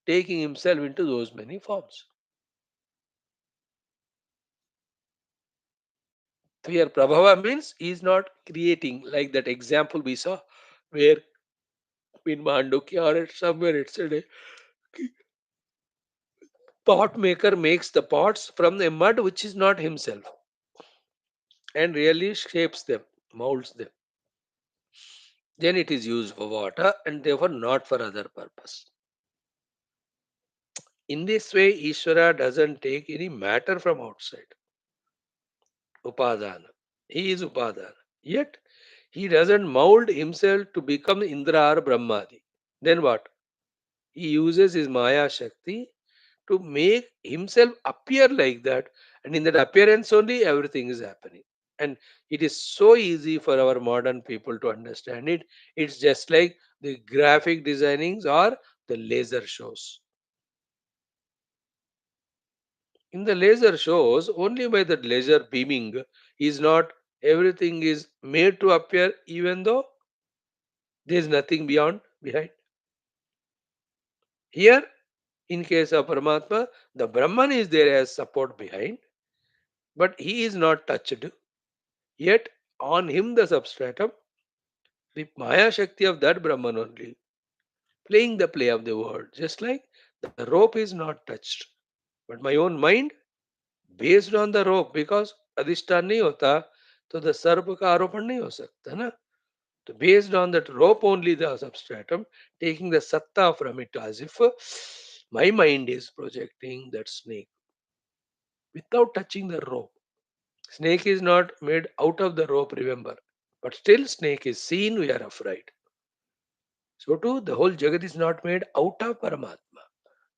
taking himself into those many forms. Here, Prabhava means he is not creating like that example we saw where in Mandukya or somewhere it's a pot maker makes the pots from the mud which is not himself and really shapes them, molds them. Then it is used for water and therefore not for other purpose. In this way, Ishvara doesn't take any matter from outside. Upadana. He is Upadana. Yet, he doesn't mold himself to become Indra or Brahmadi. Then what? He uses his Maya Shakti to make himself appear like that. And in that appearance only, everything is happening. And it is so easy for our modern people to understand it. It's just like the graphic designings or the laser shows. In the laser shows, only by the laser beaming is not everything is made to appear, even though there is nothing beyond behind. Here, in case of Paramatma, the Brahman is there as support behind, but he is not touched. Yet on him the substratum, the Maya Shakti of that Brahman only, playing the play of the world, just like the rope is not touched. But my own mind, based on the rope, because अधिष्ठान नहीं होता तो the सर्प का आरोपण नहीं हो सकता ना. So based on that rope only, the substratum, taking the satta from it, as if my mind is projecting that snake without touching the rope. Snake is not made out of the rope, remember. But still snake is seen, we are afraid. So too, the whole Jagat is not made out of Paramatma.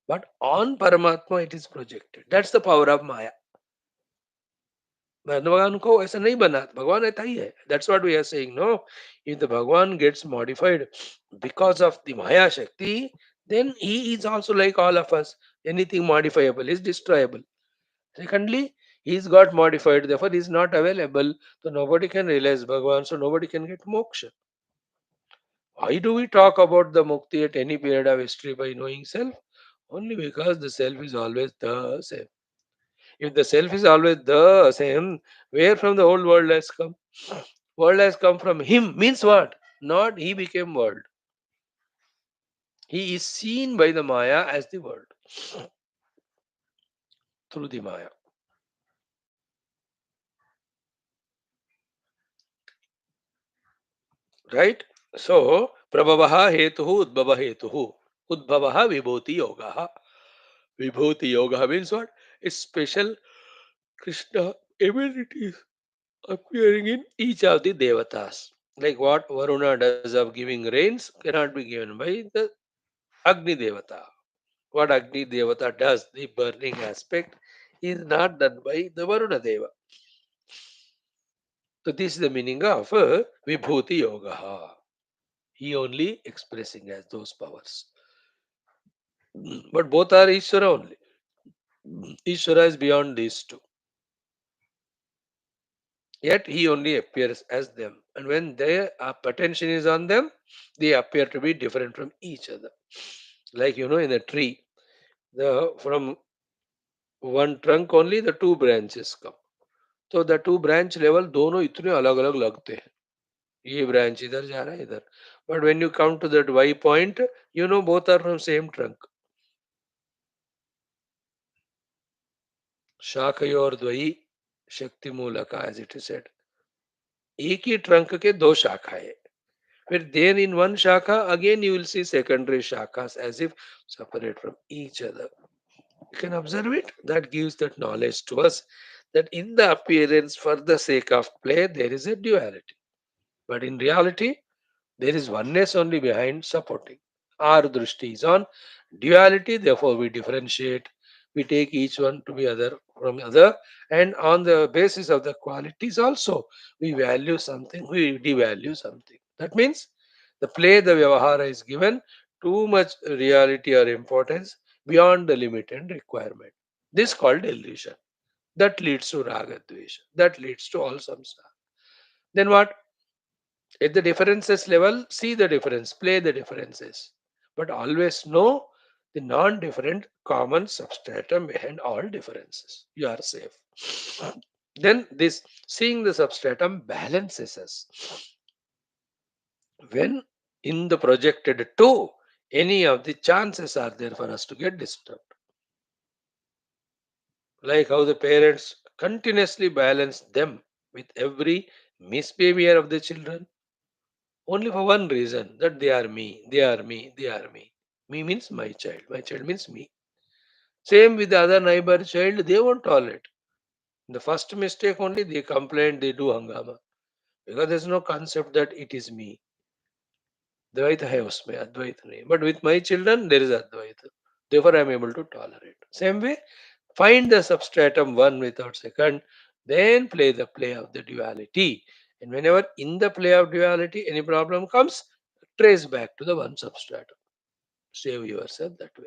But on Paramatma it is projected. That's the power of Maya. भगवान को ऐसा नहीं बना, भगवान ऐसा ही है. That's what we are saying. No, if the Bhagwan gets modified because of the Maya Shakti, then he is also like all of us. Anything modifiable is destroyable. Secondly, he's got modified, therefore he is not available. So nobody can realize Bhagwan, so nobody can get moksha. Why do we talk about the mukti at any period of history by knowing self? Only because the self is always the same. If the self is always the same, where from the whole world has come? World has come from him means what? Not he became world. He is seen by the Maya as the world through the Maya. Right? So, Prabhavaha hetuhu udbhava hetuhu. Udbhavaha vibhuti yogaha. Vibhuti yoga means what? A special Krishna abilities appearing in each of the devatas. Like what Varuna does of giving rains cannot be given by the Agni Devata. What Agni Devata does, the burning aspect, is not done by the Varuna Deva. So this is the meaning of Vibhuti Yoga. He only expressing as those powers. But both are Ishvara only. Ishvara is beyond these two. Yet he only appears as them. And when their attention is on them, they appear to be different from each other. Like in a tree, the from one trunk only the two branches come. तो the two branch level दोनों इतने अलग अलग लगते हैं. ये branch इधर जा रहा है इधर. But when you come to that Y point, both are from same trunk. शाखयोर्द्वयी शक्ति मूलका एज इट इज सेड. एक ही ट्रंक के दो शाखाएं. फिर then in one shakha again you will see secondary shakhas as if separate from each other. You can observe it. That gives that knowledge to us that in the appearance, for the sake of play, there is a duality. But in reality, there is oneness only behind supporting. Our drishti is on duality, therefore we differentiate. We take each one to be other from other, and on the basis of the qualities also, we value something, we devalue something. That means the play, the vyavahara is given too much reality or importance beyond the limit and requirement. This called illusion. That leads to raga dvesha. That leads to all samsara. Then what? At the differences level, see the difference, play the differences, but always know the non different common substratum behind all differences. You are safe. Then, this seeing the substratum balances us. When in the projected two, any of the chances are there for us to get disturbed. Like how the parents continuously balance them with every misbehavior of the children. Only for one reason, that they are me, they are me, they are me. Me means my child means me. Same with the other neighbor child, they won't tolerate. The first mistake only they complain, they do hangama. Because there's no concept that it is me. Dvaita hai usme, Advaita nahi. But with my children, there is Advaita. Therefore, I am able to tolerate. Same way, find the substratum one without second, then play the play of the duality. And whenever in the play of duality any problem comes, trace back to the one substratum. Save yourself that way.